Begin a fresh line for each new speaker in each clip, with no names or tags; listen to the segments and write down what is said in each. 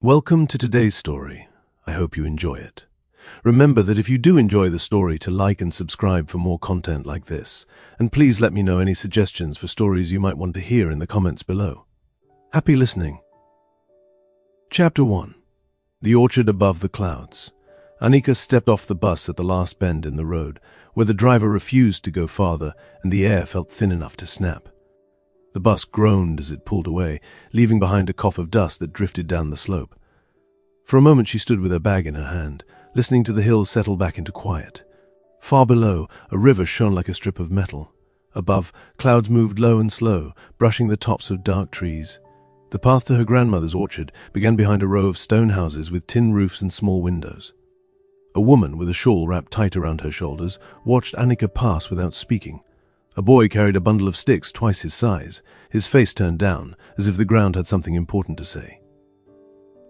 Welcome to today's story. I hope you enjoy it. Remember that if you do enjoy the story, to like and subscribe for more content like this. And please let me know any suggestions for stories you might want to hear in the comments below. Happy listening. Chapter 1. The Orchard Above the Clouds. Annika stepped off the bus at the last bend in the road, where the driver refused to go farther and the air felt thin enough to snap. The bus groaned as it pulled away, leaving behind a cough of dust that drifted down the slope. For a moment she stood with her bag in her hand, listening to the hills settle back into quiet. Far below, a river shone like a strip of metal. Above, clouds moved low and slow, brushing the tops of dark trees. The path to her grandmother's orchard began behind a row of stone houses with tin roofs and small windows. A woman with a shawl wrapped tight around her shoulders watched Annika pass without speaking. A boy carried a bundle of sticks twice his size, his face turned down, as if the ground had something important to say.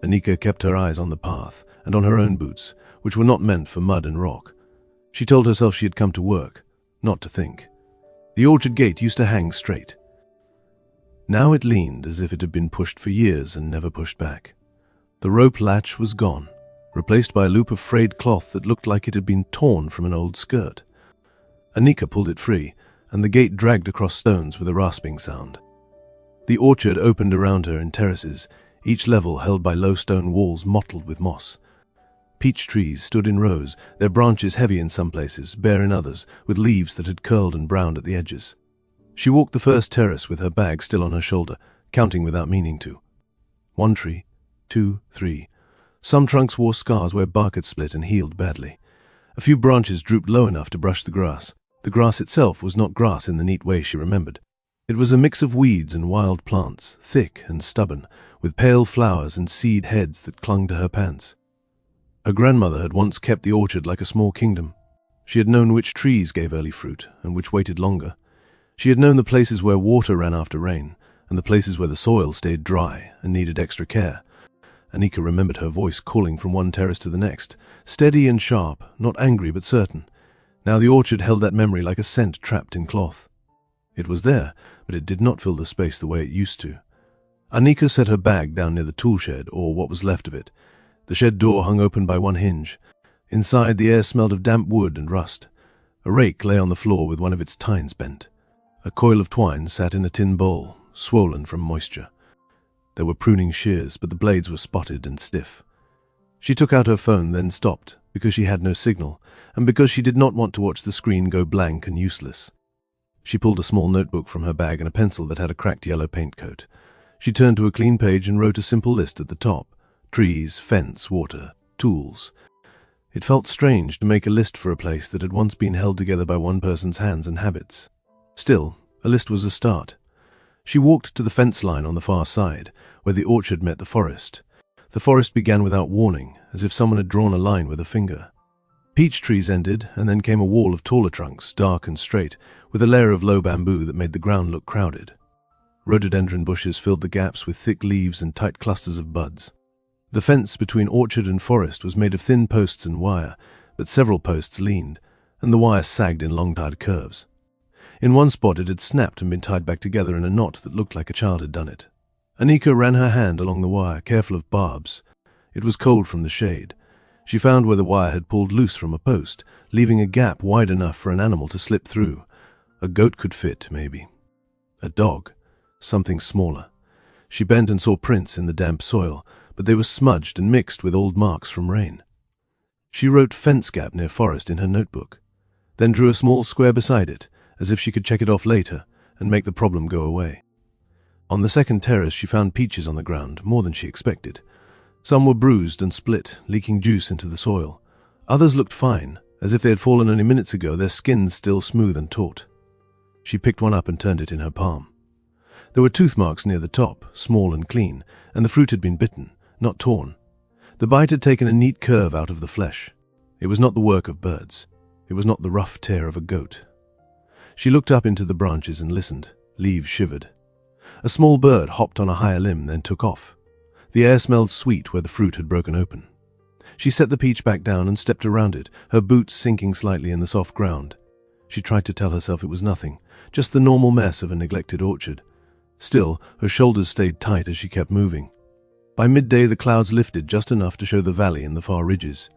Annika kept her eyes on the path and on her own boots, which were not meant for mud and rock. She told herself she had come to work, not to think. The orchard gate used to hang straight. Now it leaned as if it had been pushed for years and never pushed back. The rope latch was gone, replaced by a loop of frayed cloth that looked like it had been torn from an old skirt. Annika pulled it free, and the gate dragged across stones with a rasping sound. The orchard opened around her in terraces, each level held by low stone walls mottled with moss. Peach trees stood in rows, their branches heavy in some places, bare in others, with leaves that had curled and browned at the edges. She walked the first terrace with her bag still on her shoulder, counting without meaning to. 1 tree, 2, 3. Some trunks wore scars where bark had split and healed badly. A few branches drooped low enough to brush the grass. The grass itself was not grass in the neat way she remembered. It was a mix of weeds and wild plants, thick and stubborn, with pale flowers and seed heads that clung to her pants. Her grandmother had once kept the orchard like a small kingdom. She had known which trees gave early fruit and which waited longer. She had known the places where water ran after rain, and the places where the soil stayed dry and needed extra care. Annika remembered her voice calling from one terrace to the next, steady and sharp, not angry but certain. Now the orchard held that memory like a scent trapped in cloth. It was there, but it did not fill the space the way it used to. Annika set her bag down near the tool shed, or what was left of it. The shed door hung open by one hinge. Inside, the air smelled of damp wood and rust. A rake lay on the floor with one of its tines bent. A coil of twine sat in a tin bowl, swollen from moisture. There were pruning shears, but the blades were spotted and stiff. She took out her phone, then stopped, because she had no signal, and because she did not want to watch the screen go blank and useless. She pulled a small notebook from her bag and a pencil that had a cracked yellow paint coat. She turned to a clean page and wrote a simple list at the top. Trees, fence, water, tools. It felt strange to make a list for a place that had once been held together by one person's hands and habits. Still, a list was a start. She walked to the fence line on the far side, where the orchard met the forest. The forest began without warning, as if someone had drawn a line with a finger. Peach trees ended, and then came a wall of taller trunks, dark and straight, with a layer of low bamboo that made the ground look crowded. Rhododendron bushes filled the gaps with thick leaves and tight clusters of buds. The fence between orchard and forest was made of thin posts and wire, but several posts leaned, and the wire sagged in long-tied curves. In one spot it had snapped and been tied back together in a knot that looked like a child had done it. Annika ran her hand along the wire, careful of barbs. It was cold from the shade. She found where the wire had pulled loose from a post, leaving a gap wide enough for an animal to slip through. A goat could fit, maybe. A dog. Something smaller. She bent and saw prints in the damp soil, but they were smudged and mixed with old marks from rain. She wrote fence gap near forest in her notebook, then drew a small square beside it, as if she could check it off later and make the problem go away. On the second terrace she found peaches on the ground, more than she expected. Some were bruised and split, leaking juice into the soil. Others looked fine, as if they had fallen only minutes ago, their skins still smooth and taut. She picked one up and turned it in her palm. There were tooth marks near the top, small and clean, and the fruit had been bitten, not torn. The bite had taken a neat curve out of the flesh. It was not the work of birds. It was not the rough tear of a goat. She looked up into the branches and listened. Leaves shivered. A small bird hopped on a higher limb, then took off. The air smelled sweet where the fruit had broken open. She set the peach back down and stepped around it, her boots sinking slightly in the soft ground. She tried to tell herself it was nothing, just the normal mess of a neglected orchard. Still, her shoulders stayed tight as she kept moving. By midday, the clouds lifted just enough to show the valley and the far ridges.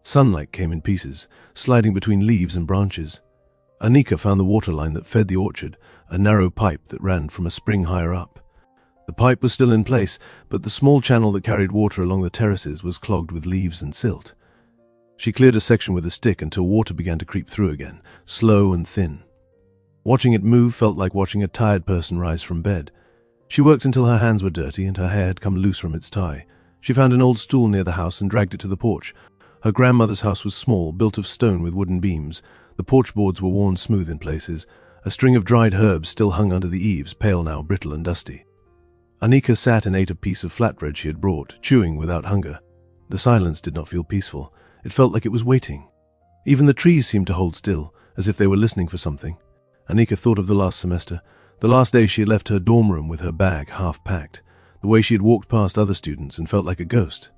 Sunlight came in pieces, sliding between leaves and branches. Anika found the water line that fed the orchard, a narrow pipe that ran from a spring higher up. The pipe was still in place, but the small channel that carried water along the terraces was clogged with leaves and silt. She cleared a section with a stick until water began to creep through again, slow and thin. Watching it move felt like watching a tired person rise from bed. She worked until her hands were dirty and her hair had come loose from its tie. She found an old stool near the house and dragged it to the porch. Her grandmother's house was small, built of stone with wooden beams. The porch boards were worn smooth in places. A string of dried herbs still hung under the eaves, pale now, brittle and dusty. Anika sat and ate a piece of flatbread she had brought, chewing without hunger. The silence did not feel peaceful. It felt like it was waiting. Even the trees seemed to hold still, as if they were listening for something. Anika thought of the last semester, the last day she had left her dorm room with her bag half packed, the way she had walked past other students and felt like a ghost.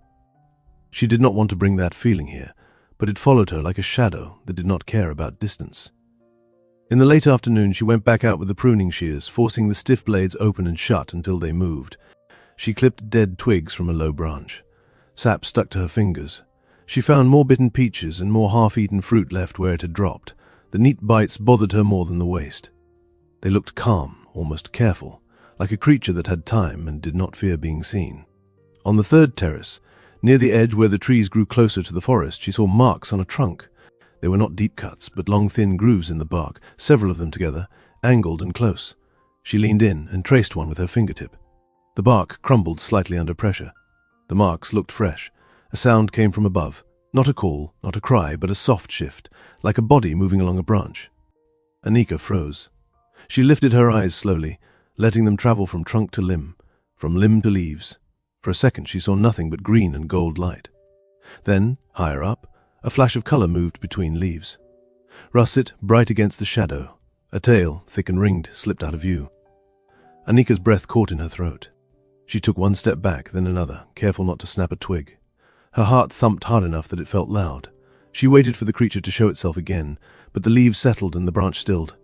She did not want to bring that feeling here, but it followed her like a shadow that did not care about distance. In the late afternoon, she went back out with the pruning shears, forcing the stiff blades open and shut until they moved. She clipped dead twigs from a low branch. Sap stuck to her fingers. She found more bitten peaches and more half-eaten fruit left where it had dropped. The neat bites bothered her more than the waste. They looked calm, almost careful, like a creature that had time and did not fear being seen. On the third terrace, near the edge where the trees grew closer to the forest, she saw marks on a trunk. They were not deep cuts, but long thin grooves in the bark, several of them together, angled and close. She leaned in and traced one with her fingertip. The bark crumbled slightly under pressure. The marks looked fresh. A sound came from above. Not a call, not a cry, but a soft shift, like a body moving along a branch. Anika froze. She lifted her eyes slowly, letting them travel from trunk to limb to leaves. For a second she saw nothing but green and gold light. Then, higher up, a flash of color moved between leaves. Russet, bright against the shadow. A tail, thick and ringed, slipped out of view. Anika's breath caught in her throat. She took one step back, then another, careful not to snap a twig. Her heart thumped hard enough that it felt loud. She waited for the creature to show itself again, but the leaves settled and the branch stilled.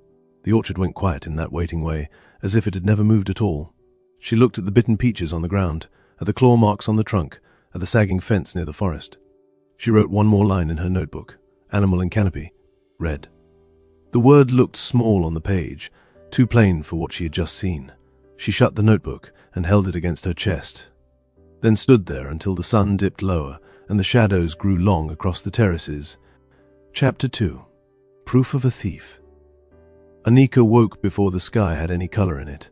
The orchard went quiet in that waiting way, as if it had never moved at all. She looked at the bitten peaches on the ground, at the claw marks on the trunk, at the sagging fence near the forest. She wrote one more line in her notebook, animal and canopy, red. The word looked small on the page, too plain for what she had just seen. She shut the notebook and held it against her chest, then stood there until the sun dipped lower and the shadows grew long across the terraces. Chapter 2. Proof of a Thief. Anika woke before the sky had any color in it.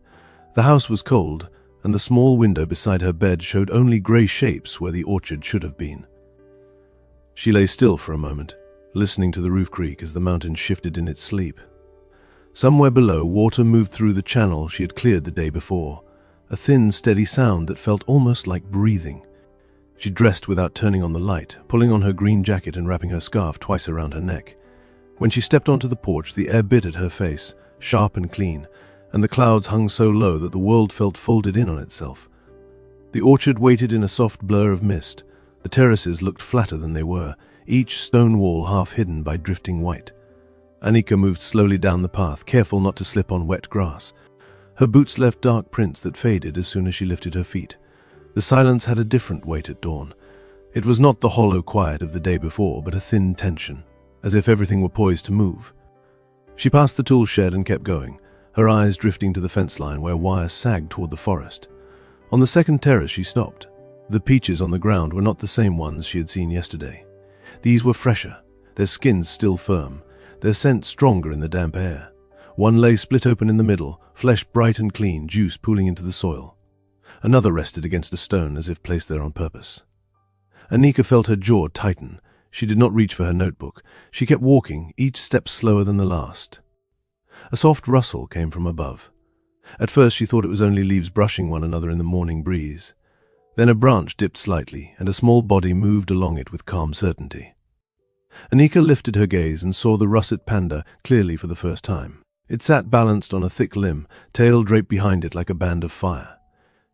The house was cold, and the small window beside her bed showed only gray shapes where the orchard should have been. She lay still for a moment, listening to the roof creak as the mountain shifted in its sleep. Somewhere below, water moved through the channel she had cleared the day before, a thin, steady sound that felt almost like breathing. She dressed without turning on the light, pulling on her green jacket and wrapping her scarf twice around her neck. When she stepped onto the porch, the air bit at her face, sharp and clean, and the clouds hung so low that the world felt folded in on itself. The orchard waited in a soft blur of mist. The terraces looked flatter than they were, each stone wall half hidden by drifting white. Anika moved slowly down the path, careful not to slip on wet grass. Her boots left dark prints that faded as soon as she lifted her feet. The silence had a different weight at dawn. It was not the hollow quiet of the day before, but a thin tension, as if everything were poised to move. She passed the tool shed and kept going, her eyes drifting to the fence line where wire sagged toward the forest. On the second terrace she stopped. The peaches on the ground were not the same ones she had seen yesterday. These were fresher, their skins still firm, their scent stronger in the damp air. One lay split open in the middle, flesh bright and clean, juice pooling into the soil. Another rested against a stone as if placed there on purpose. Anika felt her jaw tighten. She did not reach for her notebook. She kept walking, each step slower than the last. A soft rustle came from above. At first she thought it was only leaves brushing one another in the morning breeze. Then a branch dipped slightly, and a small body moved along it with calm certainty. Anika lifted her gaze and saw the russet panda clearly for the first time. It sat balanced on a thick limb, tail draped behind it like a band of fire.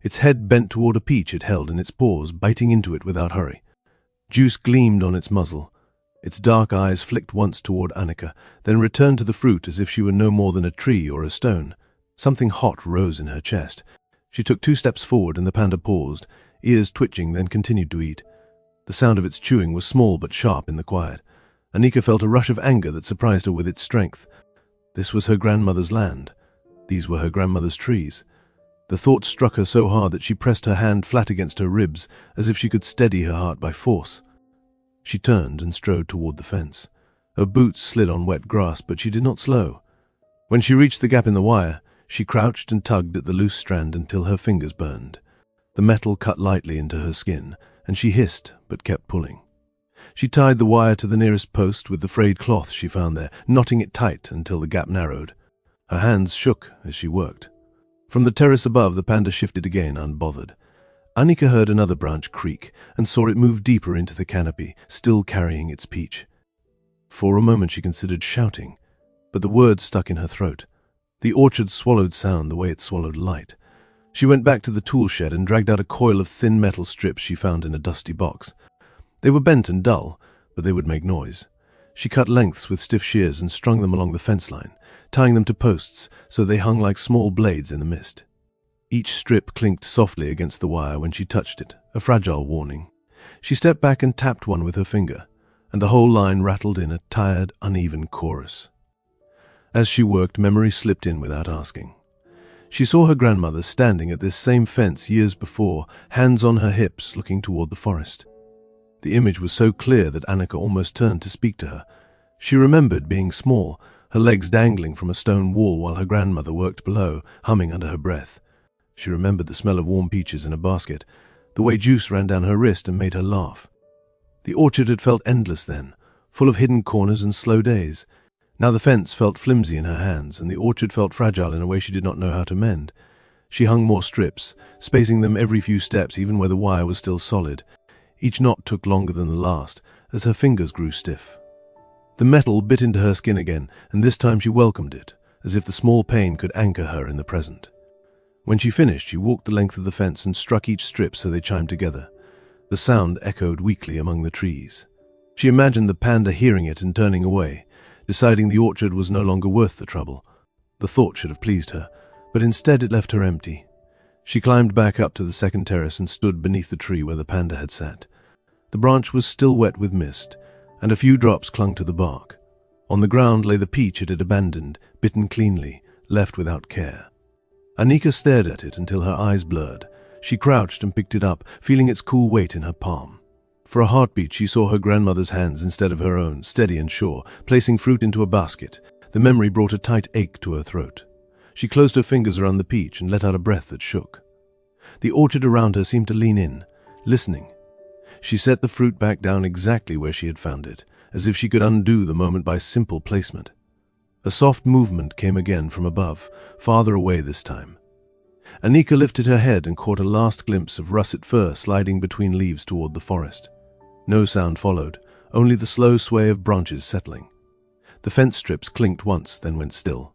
Its head bent toward a peach it held in its paws, biting into it without hurry. Juice gleamed on its muzzle. Its dark eyes flicked once toward Anika, then returned to the fruit as if she were no more than a tree or a stone. Something hot rose in her chest. She took 2 steps forward and the panda paused, ears twitching, then continued to eat. The sound of its chewing was small but sharp in the quiet. Anika felt a rush of anger that surprised her with its strength. This was her grandmother's land. These were her grandmother's trees. The thought struck her so hard that she pressed her hand flat against her ribs, as if she could steady her heart by force. She turned and strode toward the fence. Her boots slid on wet grass, but she did not slow. When she reached the gap in the wire, she crouched and tugged at the loose strand until her fingers burned. The metal cut lightly into her skin, and she hissed, but kept pulling. She tied the wire to the nearest post with the frayed cloth she found there, knotting it tight until the gap narrowed. Her hands shook as she worked. From the terrace above, the panda shifted again, unbothered. Anika heard another branch creak and saw it move deeper into the canopy, still carrying its peach. For a moment she considered shouting, but the words stuck in her throat. The orchard swallowed sound the way it swallowed light. She went back to the tool shed and dragged out a coil of thin metal strips she found in a dusty box. They were bent and dull, but they would make noise. She cut lengths with stiff shears and strung them along the fence line, tying them to posts so they hung like small blades in the mist. Each strip clinked softly against the wire when she touched it, a fragile warning. She stepped back and tapped one with her finger, and the whole line rattled in a tired, uneven chorus. As she worked, memory slipped in without asking. She saw her grandmother standing at this same fence years before, hands on her hips, looking toward the forest. The image was so clear that Anika almost turned to speak to her. She remembered being small, her legs dangling from a stone wall while her grandmother worked below, humming under her breath. She remembered the smell of warm peaches in a basket, the way juice ran down her wrist and made her laugh. The orchard had felt endless then, full of hidden corners and slow days. Now the fence felt flimsy in her hands, and the orchard felt fragile in a way she did not know how to mend. She hung more strips, spacing them every few steps, even where the wire was still solid. Each knot took longer than the last, as her fingers grew stiff. The metal bit into her skin again, and this time she welcomed it, as if the small pain could anchor her in the present. When she finished, she walked the length of the fence and struck each strip so they chimed together. The sound echoed weakly among the trees. She imagined the panda hearing it and turning away, deciding the orchard was no longer worth the trouble. The thought should have pleased her, but instead it left her empty. She climbed back up to the second terrace and stood beneath the tree where the panda had sat. The branch was still wet with mist, and a few drops clung to the bark. On the ground lay the peach it had abandoned, bitten cleanly, left without care. Anika stared at it until her eyes blurred. She crouched and picked it up, feeling its cool weight in her palm. For a heartbeat, she saw her grandmother's hands instead of her own, steady and sure, placing fruit into a basket. The memory brought a tight ache to her throat. She closed her fingers around the peach and let out a breath that shook. The orchard around her seemed to lean in, listening. She set the fruit back down exactly where she had found it, as if she could undo the moment by simple placement. A soft movement came again from above, farther away this time. Anika lifted her head and caught a last glimpse of russet fur sliding between leaves toward the forest. No sound followed, only the slow sway of branches settling. The fence strips clinked once, then went still.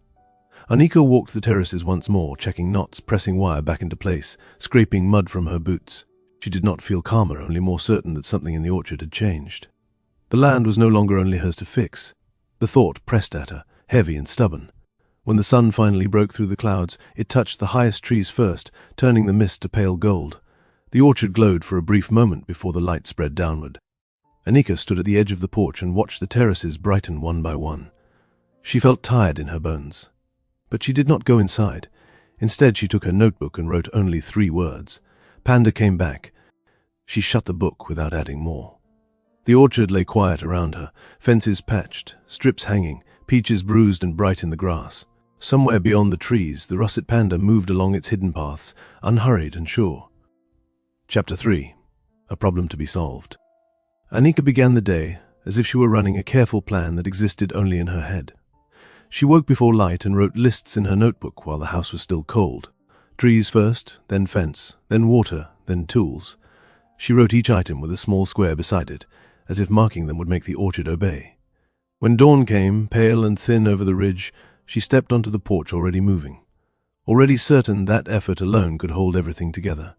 Anika walked the terraces once more, checking knots, pressing wire back into place, scraping mud from her boots. She did not feel calmer, only more certain that something in the orchard had changed. The land was no longer only hers to fix. The thought pressed at her, heavy and stubborn. When the sun finally broke through the clouds, it touched the highest trees first, turning the mist to pale gold. The orchard glowed for a brief moment before the light spread downward. Anika stood at the edge of the porch and watched the terraces brighten one by one. She felt tired in her bones. But she did not go inside. Instead, she took her notebook and wrote only 3 words. Panda came back. She shut the book without adding more. The orchard lay quiet around her, fences patched, strips hanging, peaches bruised and bright in the grass. Somewhere beyond the trees, the russet panda moved along its hidden paths, unhurried and sure. Chapter 3. A Problem to be Solved. Anika began the day as if she were running a careful plan that existed only in her head. She woke before light and wrote lists in her notebook while the house was still cold. Trees first, then fence, then water, then tools. She wrote each item with a small square beside it, as if marking them would make the orchard obey. When dawn came, pale and thin over the ridge, she stepped onto the porch already moving, already certain that effort alone could hold everything together.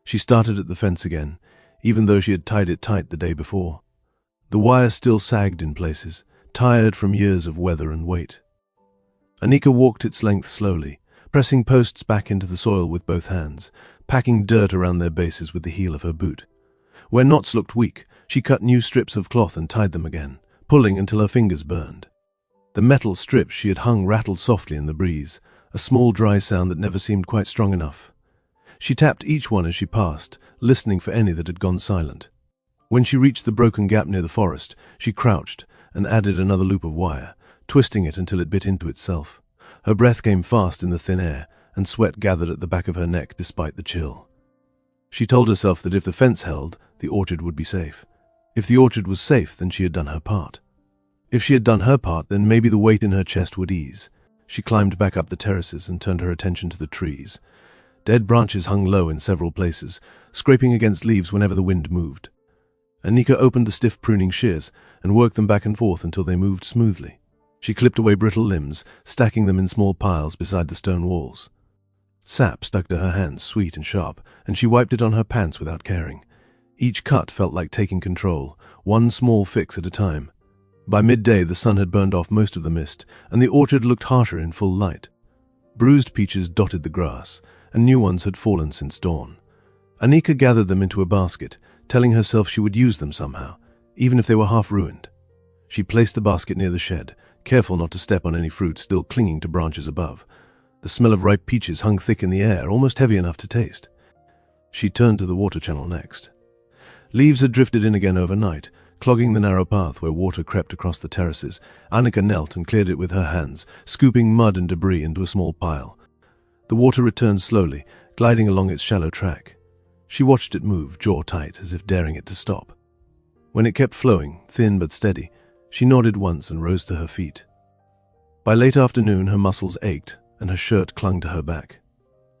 She started at the fence again, even though she had tied it tight the day before. The wire still sagged in places, tired from years of weather and weight. Anika walked its length slowly, pressing posts back into the soil with both hands, packing dirt around their bases with the heel of her boot. Where knots looked weak, she cut new strips of cloth and tied them again, pulling until her fingers burned. The metal strips she had hung rattled softly in the breeze, a small dry sound that never seemed quite strong enough. She tapped each one as she passed, listening for any that had gone silent. When she reached the broken gap near the forest, she crouched and added another loop of wire, twisting it until it bit into itself. Her breath came fast in the thin air, and sweat gathered at the back of her neck despite the chill. She told herself that if the fence held, the orchard would be safe. If the orchard was safe, then she had done her part. If she had done her part, then maybe the weight in her chest would ease. She climbed back up the terraces and turned her attention to the trees. Dead branches hung low in several places, scraping against leaves whenever the wind moved. Anika opened the stiff pruning shears and worked them back and forth until they moved smoothly. She clipped away brittle limbs, stacking them in small piles beside the stone walls. Sap stuck to her hands, sweet and sharp, and she wiped it on her pants without caring. Each cut felt like taking control, one small fix at a time. By midday the sun had burned off most of the mist, and the orchard looked harsher in full light. Bruised peaches dotted the grass, and new ones had fallen since dawn. Anika gathered them into a basket, telling herself she would use them somehow, even if they were half ruined. She placed the basket near the shed, careful not to step on any fruit still clinging to branches above. The smell of ripe peaches hung thick in the air, almost heavy enough to taste. She turned to the water channel next. Leaves had drifted in again overnight, clogging the narrow path where water crept across the terraces. Anika knelt and cleared it with her hands, scooping mud and debris into a small pile. The water returned slowly, gliding along its shallow track. She watched it move, jaw tight, as if daring it to stop. When it kept flowing, thin but steady, she nodded once and rose to her feet. By late afternoon, her muscles ached, and her shirt clung to her back.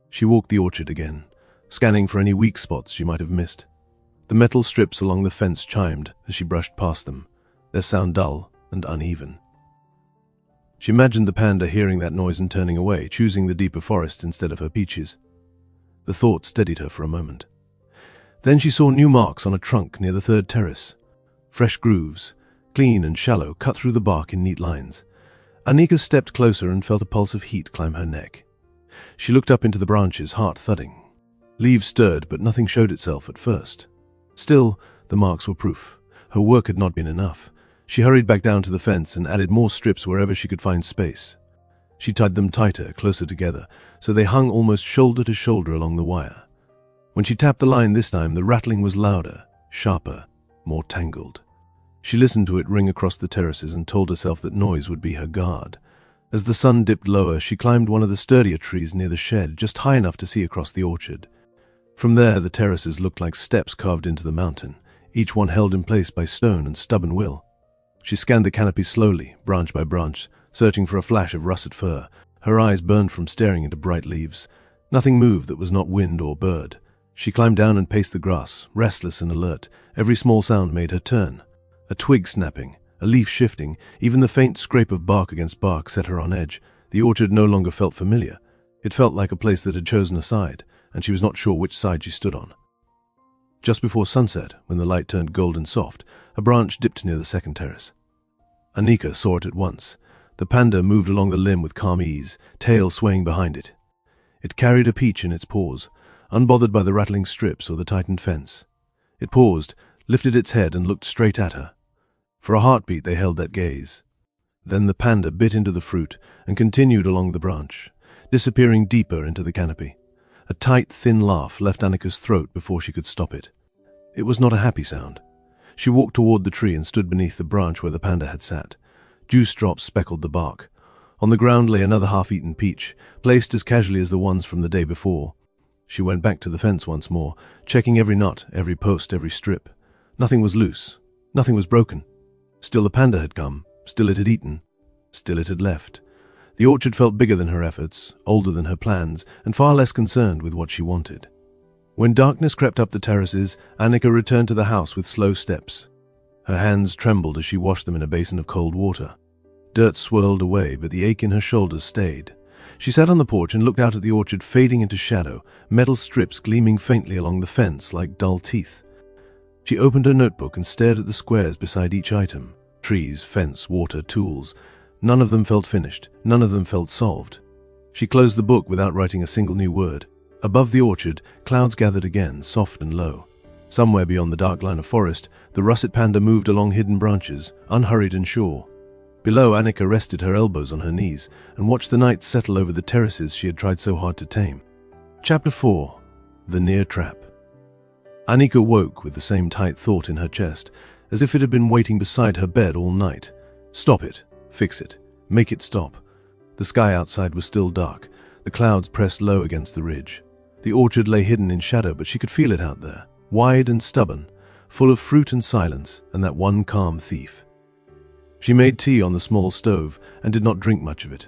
She walked the orchard again, scanning for any weak spots she might have missed. The metal strips along the fence chimed as she brushed past them, their sound dull and uneven. She imagined the panda hearing that noise and turning away, choosing the deeper forest instead of her peaches. The thought steadied her for a moment. Then she saw new marks on a trunk near the third terrace. Fresh grooves, clean and shallow, cut through the bark in neat lines. Anika stepped closer and felt a pulse of heat climb her neck. She looked up into the branches, heart thudding. Leaves stirred, but nothing showed itself at first. Still, the marks were proof. Her work had not been enough. She hurried back down to the fence and added more strips wherever she could find space. She tied them tighter, closer together, so they hung almost shoulder to shoulder along the wire. When she tapped the line this time, the rattling was louder, sharper, more tangled. She listened to it ring across the terraces and told herself that noise would be her guard. As the sun dipped lower, she climbed one of the sturdier trees near the shed, just high enough to see across the orchard. From there, the terraces looked like steps carved into the mountain, each one held in place by stone and stubborn will. She scanned the canopy slowly, branch by branch, searching for a flash of russet fur. Her eyes burned from staring into bright leaves. Nothing moved that was not wind or bird. She climbed down and paced the grass, restless and alert. Every small sound made her turn. A twig snapping, a leaf shifting, even the faint scrape of bark against bark set her on edge. The orchard no longer felt familiar. It felt like a place that had chosen a side, and she was not sure which side she stood on. Just before sunset, when the light turned golden soft, a branch dipped near the second terrace. Anika saw it at once. The panda moved along the limb with calm ease, tail swaying behind it. It carried a peach in its paws, unbothered by the rattling strips or the tightened fence. It paused, lifted its head and looked straight at her. For a heartbeat they held that gaze. Then the panda bit into the fruit and continued along the branch, disappearing deeper into the canopy. A tight, thin laugh left Anika's throat before she could stop it. It was not a happy sound. She walked toward the tree and stood beneath the branch where the panda had sat. Juice drops speckled the bark. On the ground lay another half-eaten peach, placed as casually as the ones from the day before. She went back to the fence once more, checking every knot, every post, every strip. Nothing was loose. Nothing was broken. Still the panda had come. Still it had eaten. Still it had left. The orchard felt bigger than her efforts, older than her plans, and far less concerned with what she wanted. When darkness crept up the terraces, Anika returned to the house with slow steps. Her hands trembled as she washed them in a basin of cold water. Dirt swirled away, but the ache in her shoulders stayed. She sat on the porch and looked out at the orchard fading into shadow, metal strips gleaming faintly along the fence like dull teeth. She opened her notebook and stared at the squares beside each item. Trees, fence, water, tools. None of them felt finished. None of them felt solved. She closed the book without writing a single new word. Above the orchard, clouds gathered again, soft and low. Somewhere beyond the dark line of forest, the russet panda moved along hidden branches, unhurried and sure. Below, Annika rested her elbows on her knees and watched the night settle over the terraces she had tried so hard to tame. Chapter 4. The Near Trap. Annika woke with the same tight thought in her chest, as if it had been waiting beside her bed all night. Stop it. Fix it. Make it stop. The sky outside was still dark. The clouds pressed low against the ridge. The orchard lay hidden in shadow, but she could feel it out there, wide and stubborn, full of fruit and silence, and that one calm thief. She made tea on the small stove and did not drink much of it.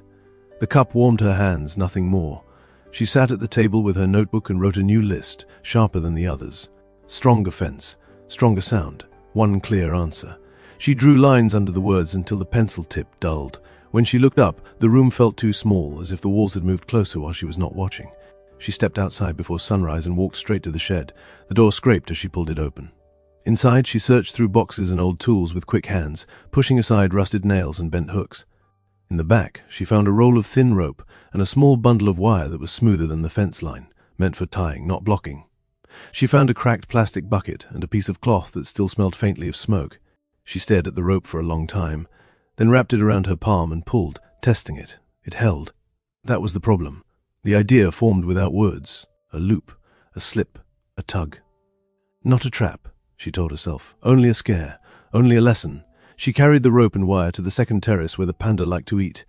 The cup warmed her hands, nothing more. She sat at the table with her notebook and wrote a new list, sharper than the others. Stronger fence, stronger sound, one clear answer. She drew lines under the words until the pencil tip dulled. When she looked up, the room felt too small, as if the walls had moved closer while she was not watching. She stepped outside before sunrise and walked straight to the shed. The door scraped as she pulled it open. Inside, she searched through boxes and old tools with quick hands, pushing aside rusted nails and bent hooks. In the back, she found a roll of thin rope and a small bundle of wire that was smoother than the fence line, meant for tying, not blocking. She found a cracked plastic bucket and a piece of cloth that still smelled faintly of smoke. She stared at the rope for a long time, then wrapped it around her palm and pulled, testing it. It held. That was the problem. The idea formed without words. A loop, a slip, a tug. Not a trap, she told herself. Only a scare, only a lesson. She carried the rope and wire to the second terrace where the panda liked to eat.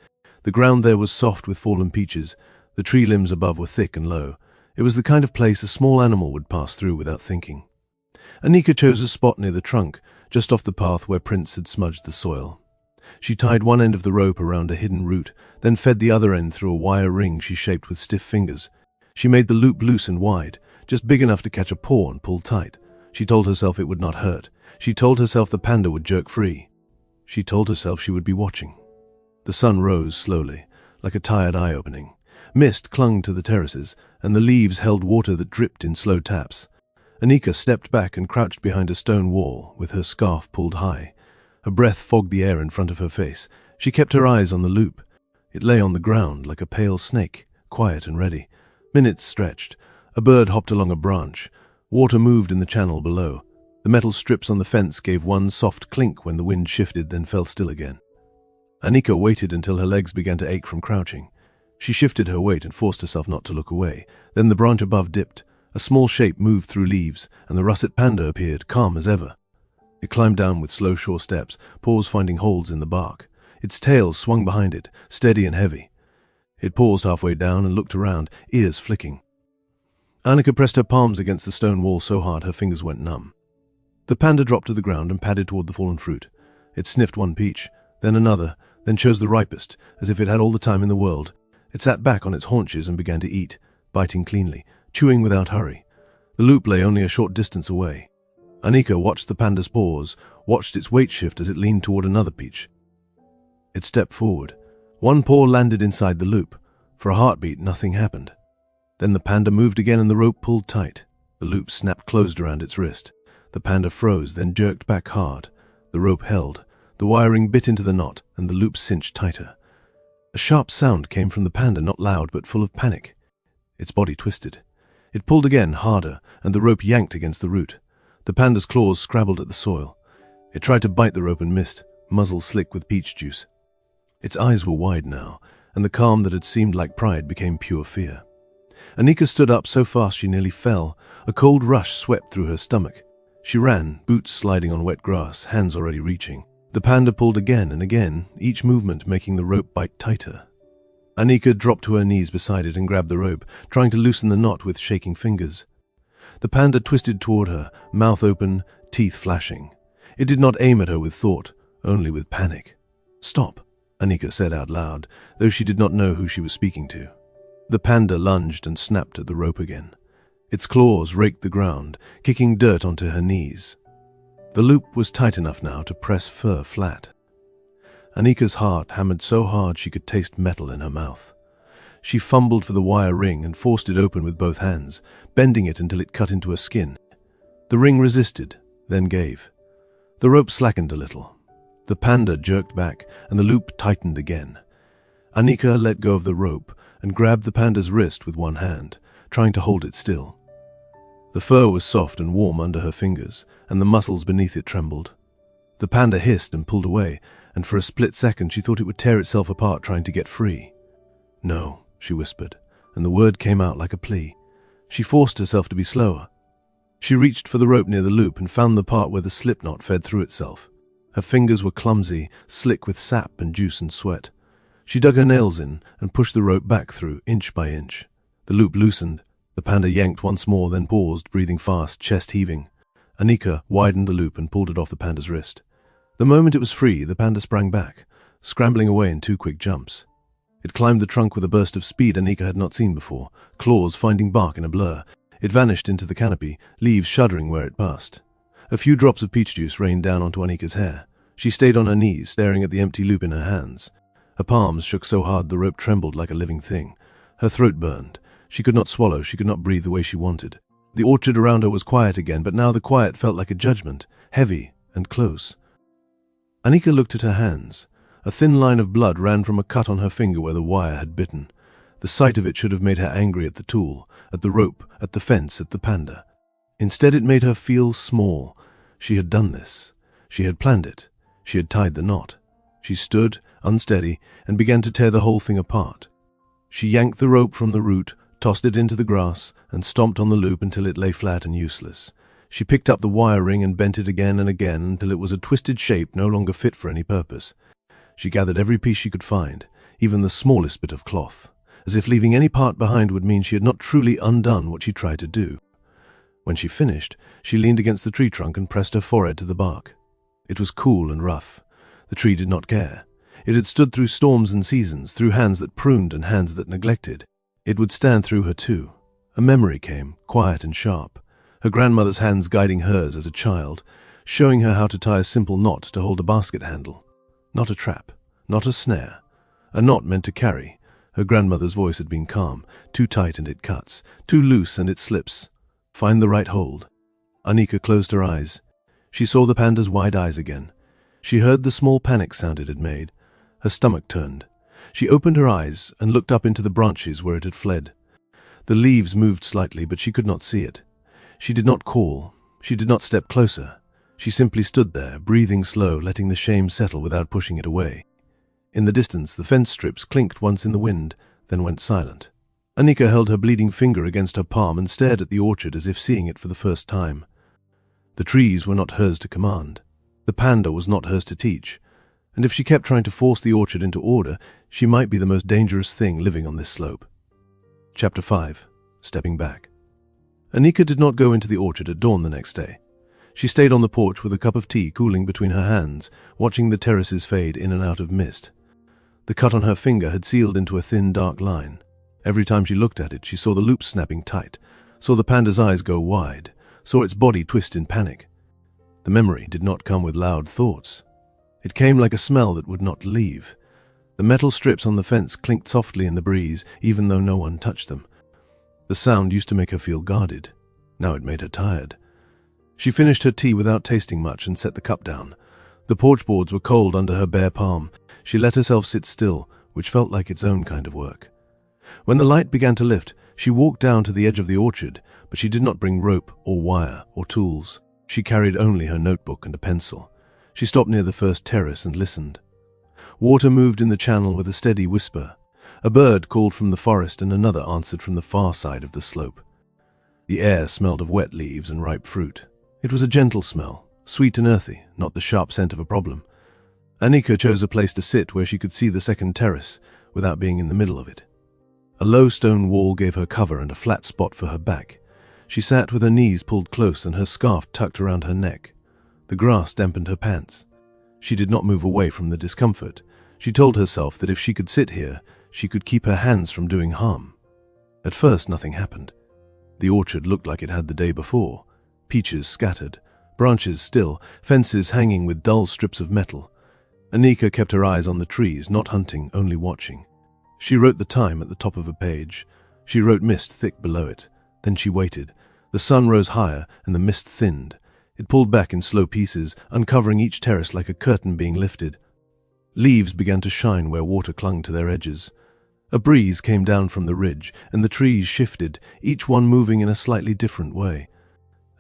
The ground there was soft with fallen peaches. The tree limbs above were thick and low. It was the kind of place a small animal would pass through without thinking. Annika chose a spot near the trunk, just off the path where prints had smudged the soil. She tied one end of the rope around a hidden root, then fed the other end through a wire ring she shaped with stiff fingers. She made the loop loose and wide, just big enough to catch a paw and pull tight. She told herself it would not hurt. She told herself the panda would jerk free. She told herself she would be watching. The sun rose slowly, like a tired eye opening. Mist clung to the terraces, and the leaves held water that dripped in slow taps. Annika stepped back and crouched behind a stone wall, with her scarf pulled high. Her breath fogged the air in front of her face. She kept her eyes on the loop. It lay on the ground like a pale snake, quiet and ready. Minutes stretched. A bird hopped along a branch. Water moved in the channel below. The metal strips on the fence gave one soft clink when the wind shifted, then fell still again. Annika waited until her legs began to ache from crouching. She shifted her weight and forced herself not to look away. Then the branch above dipped. A small shape moved through leaves, and the russet panda appeared, calm as ever. It climbed down with slow, sure steps, paws finding holds in the bark. Its tail swung behind it, steady and heavy. It paused halfway down and looked around, ears flicking. Annika pressed her palms against the stone wall so hard her fingers went numb. The panda dropped to the ground and padded toward the fallen fruit. It sniffed one peach, then another, then chose the ripest, as if it had all the time in the world. It sat back on its haunches and began to eat, biting cleanly, chewing without hurry. The loop lay only a short distance away. Annika watched the panda's paws, watched its weight shift as it leaned toward another peach. It stepped forward. One paw landed inside the loop. For a heartbeat, nothing happened. Then the panda moved again and the rope pulled tight. The loop snapped closed around its wrist. The panda froze, then jerked back hard. The rope held. The wiring bit into the knot, and the loop cinched tighter. A sharp sound came from the panda, not loud but full of panic. Its body twisted. It pulled again, harder, and the rope yanked against the root. The panda's claws scrabbled at the soil. It tried to bite the rope and missed, muzzle slick with peach juice. Its eyes were wide now, and the calm that had seemed like pride became pure fear. Annika stood up so fast she nearly fell. A cold rush swept through her stomach. She ran, boots sliding on wet grass, hands already reaching. The panda pulled again and again, each movement making the rope bite tighter. Annika dropped to her knees beside it and grabbed the rope, trying to loosen the knot with shaking fingers. The panda twisted toward her, mouth open, teeth flashing. It did not aim at her with thought, only with panic. "Stop," Annika said out loud, though she did not know who she was speaking to. The panda lunged and snapped at the rope again. Its claws raked the ground, kicking dirt onto her knees. The loop was tight enough now to press fur flat. Annika's heart hammered so hard she could taste metal in her mouth. She fumbled for the wire ring and forced it open with both hands, bending it until it cut into her skin. The ring resisted, then gave. The rope slackened a little. The panda jerked back, and the loop tightened again. Annika let go of the rope, and grabbed the panda's wrist with one hand, trying to hold it still. The fur was soft and warm under her fingers, and the muscles beneath it trembled. The panda hissed and pulled away, and for a split second she thought it would tear itself apart trying to get free. "No," she whispered, and the word came out like a plea. She forced herself to be slower. She reached for the rope near the loop and found the part where the slip knot fed through itself. Her fingers were clumsy, slick with sap and juice and sweat. She dug her nails in and pushed the rope back through, inch by inch. The loop loosened. The panda yanked once more, then paused, breathing fast, chest heaving. Anika widened the loop and pulled it off the panda's wrist. The moment it was free, the panda sprang back, scrambling away in 2 quick jumps. It climbed the trunk with a burst of speed Anika had not seen before, claws finding bark in a blur. It vanished into the canopy, leaves shuddering where it passed. A few drops of peach juice rained down onto Anika's hair. She stayed on her knees, staring at the empty loop in her hands. Her palms shook so hard the rope trembled like a living thing. Her throat burned. She could not swallow, she could not breathe the way she wanted. The orchard around her was quiet again, but now the quiet felt like a judgment, heavy and close. Anika looked at her hands. A thin line of blood ran from a cut on her finger where the wire had bitten. The sight of it should have made her angry at the tool, at the rope, at the fence, at the panda. Instead it made her feel small. She had done this. She had planned it. She had tied the knot. She stood, unsteady, and began to tear the whole thing apart. She yanked the rope from the root, tossed it into the grass, and stomped on the loop until it lay flat and useless. She picked up the wire ring and bent it again and again until it was a twisted shape no longer fit for any purpose. She gathered every piece she could find, even the smallest bit of cloth, as if leaving any part behind would mean she had not truly undone what she tried to do. When she finished, she leaned against the tree trunk and pressed her forehead to the bark. It was cool and rough. The tree did not care. It had stood through storms and seasons, through hands that pruned and hands that neglected. It would stand through her too. A memory came, quiet and sharp, her grandmother's hands guiding hers as a child, showing her how to tie a simple knot to hold a basket handle. Not a trap, not a snare. A knot meant to carry. Her grandmother's voice had been calm. Too tight and it cuts, too loose and it slips. Find the right hold. Anika closed her eyes. She saw the panda's wide eyes again. She heard the small panic sound it had made. Her stomach turned. She opened her eyes and looked up into the branches where it had fled. The leaves moved slightly, but she could not see it. She did not call. She did not step closer. She simply stood there, breathing slow, letting the shame settle without pushing it away. In the distance, the fence strips clinked once in the wind, then went silent. Anika held her bleeding finger against her palm and stared at the orchard as if seeing it for the first time. The trees were not hers to command. The panda was not hers to teach. And if she kept trying to force the orchard into order, she might be the most dangerous thing living on this slope. Chapter 5. Stepping Back. Anika did not go into the orchard at dawn the next day. She stayed on the porch with a cup of tea cooling between her hands, watching the terraces fade in and out of mist. The cut on her finger had sealed into a thin, dark line. Every time she looked at it, she saw the loop snapping tight, saw the panda's eyes go wide, saw its body twist in panic. The memory did not come with loud thoughts. It came like a smell that would not leave. The metal strips on the fence clinked softly in the breeze, even though no one touched them. The sound used to make her feel guarded. Now it made her tired. She finished her tea without tasting much and set the cup down. The porch boards were cold under her bare palm. She let herself sit still, which felt like its own kind of work. When the light began to lift, she walked down to the edge of the orchard, but she did not bring rope or wire or tools. She carried only her notebook and a pencil. She stopped near the first terrace and listened. Water moved in the channel with a steady whisper. A bird called from the forest and another answered from the far side of the slope. The air smelled of wet leaves and ripe fruit. It was a gentle smell, sweet and earthy, not the sharp scent of a problem. Anika chose a place to sit where she could see the second terrace without being in the middle of it. A low stone wall gave her cover and a flat spot for her back. She sat with her knees pulled close and her scarf tucked around her neck. The grass dampened her pants. She did not move away from the discomfort. She told herself that if she could sit here, she could keep her hands from doing harm. At first, nothing happened. The orchard looked like it had the day before. Peaches scattered, branches still, fences hanging with dull strips of metal. Anika kept her eyes on the trees, not hunting, only watching. She wrote the time at the top of a page. She wrote mist thick below it. Then she waited. The sun rose higher and the mist thinned. It pulled back in slow pieces, uncovering each terrace like a curtain being lifted. Leaves began to shine where water clung to their edges. A breeze came down from the ridge, and the trees shifted, each one moving in a slightly different way.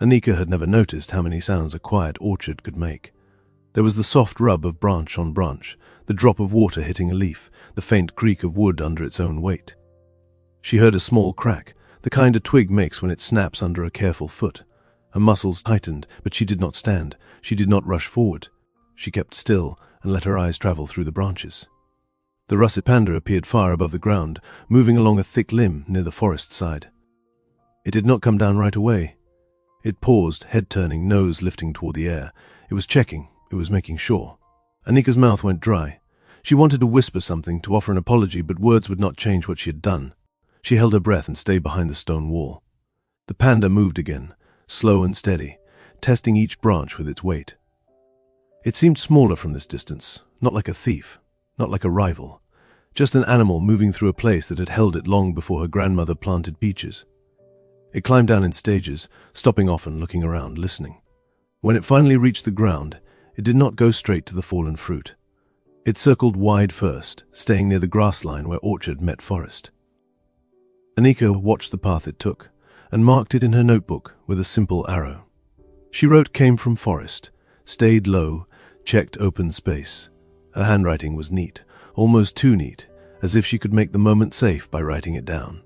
Anika had never noticed how many sounds a quiet orchard could make. There was the soft rub of branch on branch, the drop of water hitting a leaf, the faint creak of wood under its own weight. She heard a small crack, the kind a twig makes when it snaps under a careful foot. Her muscles tightened, but she did not stand. She did not rush forward. She kept still and let her eyes travel through the branches. The russet panda appeared far above the ground, moving along a thick limb near the forest side. It did not come down right away. It paused, head turning, nose lifting toward the air. It was checking. It was making sure. Anika's mouth went dry. She wanted to whisper something, to offer an apology, but words would not change what she had done. She held her breath and stayed behind the stone wall. The panda moved again, slow and steady, testing each branch with its weight. It seemed smaller from this distance, not like a thief, not like a rival, just an animal moving through a place that had held it long before her grandmother planted peaches. It climbed down in stages, stopping often, looking around, listening. When it finally reached the ground, it did not go straight to the fallen fruit. It circled wide first, staying near the grass line where orchard met forest. Anika watched the path it took, and marked it in her notebook with a simple arrow. She wrote "came from forest," stayed low, checked open space. Her handwriting was neat, almost too neat, as if she could make the moment safe by writing it down.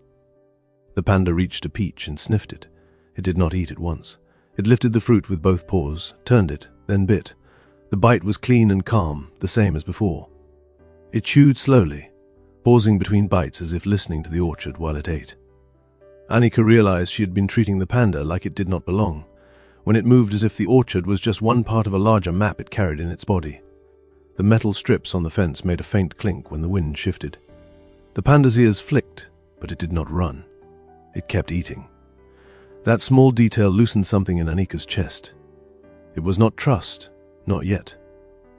The panda reached a peach and sniffed it. It did not eat at once. It lifted the fruit with both paws, turned it, then bit. The bite was clean and calm, the same as before. It chewed slowly, pausing between bites as if listening to the orchard while it ate. Anika realized she had been treating the panda like it did not belong, when it moved as if the orchard was just one part of a larger map it carried in its body. The metal strips on the fence made a faint clink when the wind shifted. The panda's ears flicked, but it did not run. It kept eating. That small detail loosened something in Anika's chest. It was not trust, not yet,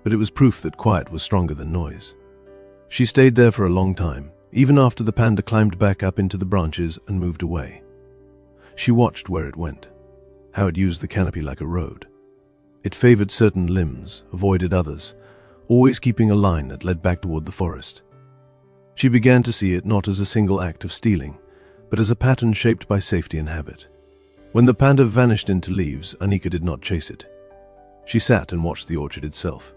but it was proof that quiet was stronger than noise. She stayed there for a long time, even after the panda climbed back up into the branches and moved away. She watched where it went, how it used the canopy like a road. It favored certain limbs, avoided others, always keeping a line that led back toward the forest. She began to see it not as a single act of stealing, but as a pattern shaped by safety and habit. When the panda vanished into leaves, Anika did not chase it. She sat and watched the orchard itself.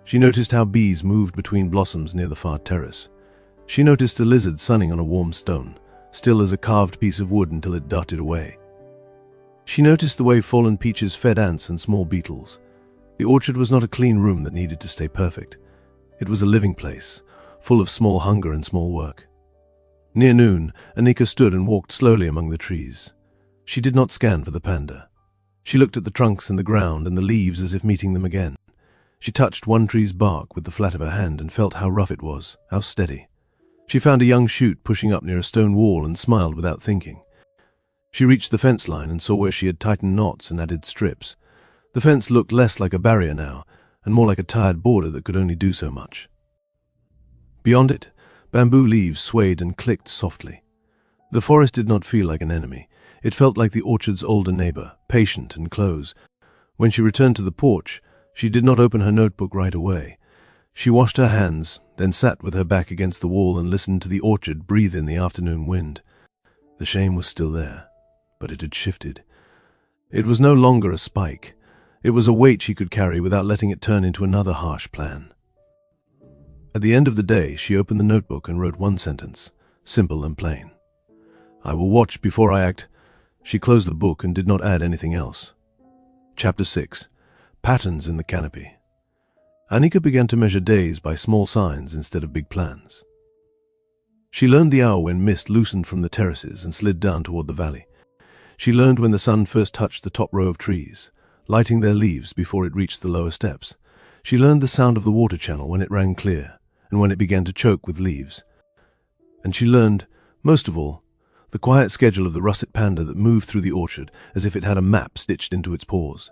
She noticed how bees moved between blossoms near the far terrace. She noticed a lizard sunning on a warm stone, still as a carved piece of wood until it darted away. She noticed the way fallen peaches fed ants and small beetles. The orchard was not a clean room that needed to stay perfect. It was a living place, full of small hunger and small work. Near noon, Anika stood and walked slowly among the trees. She did not scan for the panda. She looked at the trunks and the ground and the leaves as if meeting them again. She touched one tree's bark with the flat of her hand and felt how rough it was, how steady. She found a young shoot pushing up near a stone wall and smiled without thinking. She reached the fence line and saw where she had tightened knots and added strips. The fence looked less like a barrier now, and more like a tired border that could only do so much. Beyond it, bamboo leaves swayed and clicked softly. The forest did not feel like an enemy. It felt like the orchard's older neighbor, patient and close. When she returned to the porch, she did not open her notebook right away. She washed her hands, then sat with her back against the wall and listened to the orchard breathe in the afternoon wind. The shame was still there, but it had shifted. It was no longer a spike. It was a weight she could carry without letting it turn into another harsh plan. At the end of the day, she opened the notebook and wrote one sentence, simple and plain. "I will watch before I act." She closed the book and did not add anything else. Chapter 6. Patterns in the Canopy. Anika began to measure days by small signs instead of big plans. She learned the hour when mist loosened from the terraces and slid down toward the valley. She learned when the sun first touched the top row of trees, lighting their leaves before it reached the lower steps. She learned the sound of the water channel when it ran clear, and when it began to choke with leaves. And she learned, most of all, the quiet schedule of the russet panda that moved through the orchard as if it had a map stitched into its paws.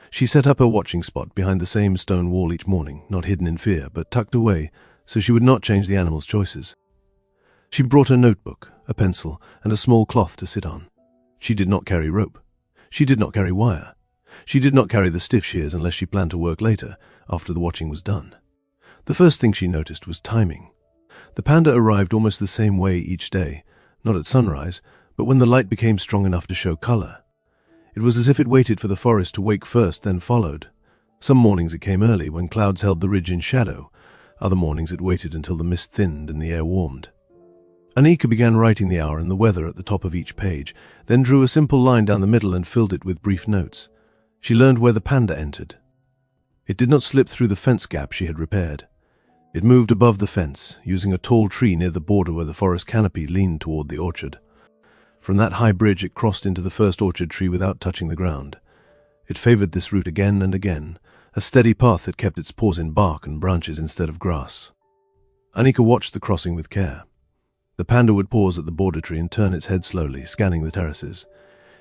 She set up her watching spot behind the same stone wall each morning, not hidden in fear, but tucked away so she would not change the animal's choices. She brought her notebook, a pencil, and a small cloth to sit on. She did not carry rope. She did not carry wire. She did not carry the stiff shears unless she planned to work later, after the watching was done. The first thing she noticed was timing. The panda arrived almost the same way each day, not at sunrise, but when the light became strong enough to show color. It was as if it waited for the forest to wake first, then followed. Some mornings it came early, when clouds held the ridge in shadow. Other mornings it waited until the mist thinned and the air warmed. Anika began writing the hour and the weather at the top of each page, then drew a simple line down the middle and filled it with brief notes. She learned where the panda entered. It did not slip through the fence gap she had repaired. It moved above the fence, using a tall tree near the border where the forest canopy leaned toward the orchard. From that high bridge it crossed into the first orchard tree without touching the ground. It favored this route again and again, a steady path that kept its paws in bark and branches instead of grass. Anika watched the crossing with care. The panda would pause at the border tree and turn its head slowly, scanning the terraces.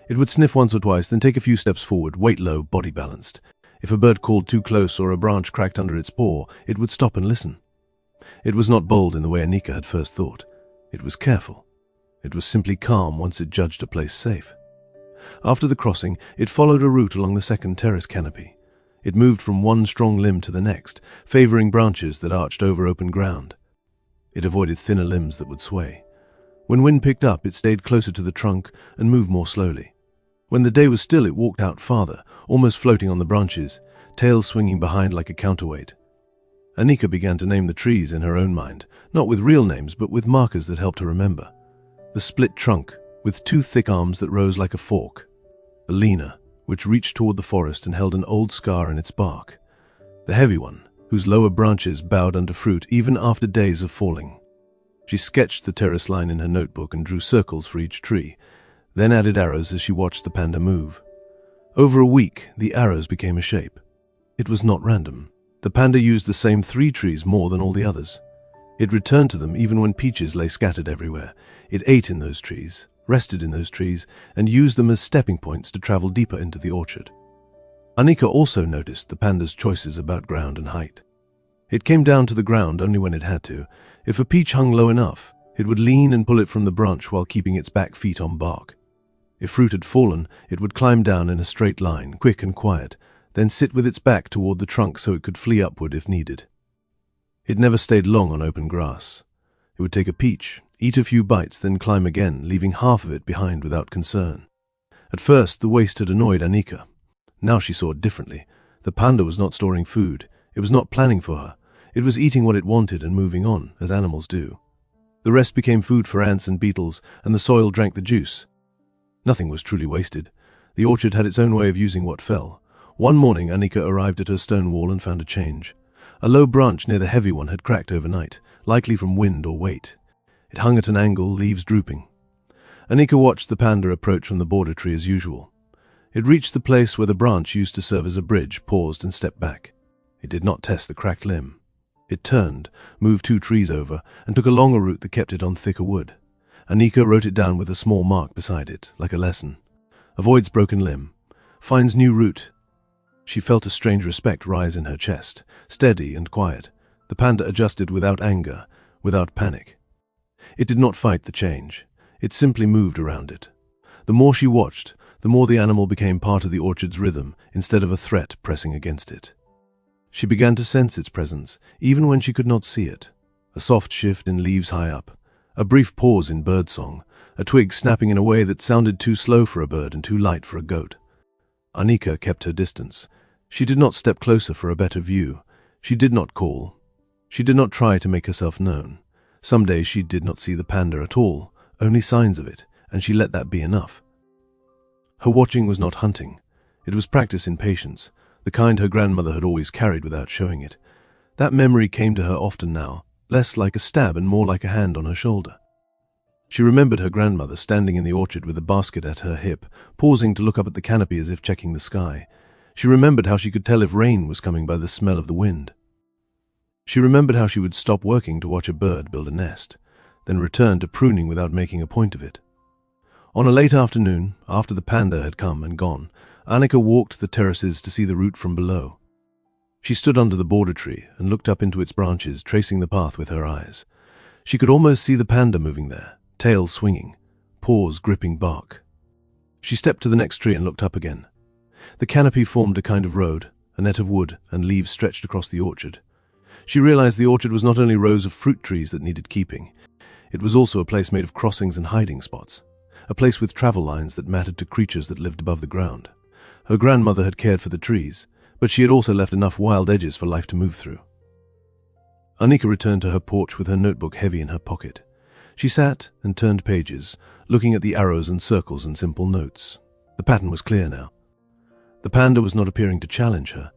It would sniff once or twice, then take a few steps forward, weight low, body balanced. If a bird called too close or a branch cracked under its paw, it would stop and listen. It was not bold in the way Anika had first thought. It was careful. It was simply calm once it judged a place safe. After the crossing, it followed a route along the second terrace canopy. It moved from one strong limb to the next, favoring branches that arched over open ground. It avoided thinner limbs that would sway. When wind picked up, it stayed closer to the trunk and moved more slowly. When the day was still, it walked out farther, almost floating on the branches, tail swinging behind like a counterweight. Anika began to name the trees in her own mind, not with real names, but with markers that helped her remember. The split trunk, with two thick arms that rose like a fork. The leaner, which reached toward the forest and held an old scar in its bark. The heavy one, whose lower branches bowed under fruit even after days of falling. She sketched the terrace line in her notebook and drew circles for each tree, then added arrows as she watched the panda move. Over a week, the arrows became a shape. It was not random. The panda used the same 3 trees more than all the others. It returned to them even when peaches lay scattered everywhere. It ate in those trees, rested in those trees, and used them as stepping points to travel deeper into the orchard. Anika also noticed the panda's choices about ground and height. It came down to the ground only when it had to. If a peach hung low enough, it would lean and pull it from the branch while keeping its back feet on bark. If fruit had fallen, it would climb down in a straight line, quick and quiet, then sit with its back toward the trunk so it could flee upward if needed. It never stayed long on open grass. It would take a peach, eat a few bites, then climb again, leaving half of it behind without concern. At first, the waste had annoyed Anika. Now she saw it differently. The panda was not storing food. It was not planning for her. It was eating what it wanted and moving on, as animals do. The rest became food for ants and beetles, and the soil drank the juice. Nothing was truly wasted. The orchard had its own way of using what fell. One morning, Anika arrived at her stone wall and found a change. A low branch near the heavy one had cracked overnight, likely from wind or weight. It hung at an angle, leaves drooping. Anika watched the panda approach from the border tree as usual. It reached the place where the branch used to serve as a bridge, paused and stepped back. It did not test the cracked limb. It turned, moved 2 trees over, and took a longer route that kept it on thicker wood. Anika wrote it down with a small mark beside it, like a lesson. Avoids broken limb. Finds new route. She felt a strange respect rise in her chest, steady and quiet. The panda adjusted without anger, without panic. It did not fight the change. It simply moved around it. The more she watched, the more the animal became part of the orchard's rhythm, instead of a threat pressing against it. She began to sense its presence, even when she could not see it. A soft shift in leaves high up, a brief pause in birdsong, a twig snapping in a way that sounded too slow for a bird and too light for a goat. Anika kept her distance. She did not step closer for a better view. She did not call. She did not try to make herself known. Some days she did not see the panda at all, only signs of it, and she let that be enough. Her watching was not hunting. It was practice in patience, the kind her grandmother had always carried without showing it. That memory came to her often now, less like a stab and more like a hand on her shoulder. She remembered her grandmother standing in the orchard with a basket at her hip, pausing to look up at the canopy as if checking the sky. She remembered how she could tell if rain was coming by the smell of the wind. She remembered how she would stop working to watch a bird build a nest, then return to pruning without making a point of it. On a late afternoon, after the panda had come and gone, Anika walked the terraces to see the route from below. She stood under the border tree and looked up into its branches, tracing the path with her eyes. She could almost see the panda moving there, tail swinging, paws gripping bark. She stepped to the next tree and looked up again. The canopy formed a kind of road, a net of wood and leaves stretched across the orchard. She realized the orchard was not only rows of fruit trees that needed keeping. It was also a place made of crossings and hiding spots, a place with travel lines that mattered to creatures that lived above the ground. Her grandmother had cared for the trees, but she had also left enough wild edges for life to move through. Anika returned to her porch with her notebook heavy in her pocket. She sat and turned pages, looking at the arrows and circles and simple notes. The pattern was clear now. The panda was not appearing to challenge her.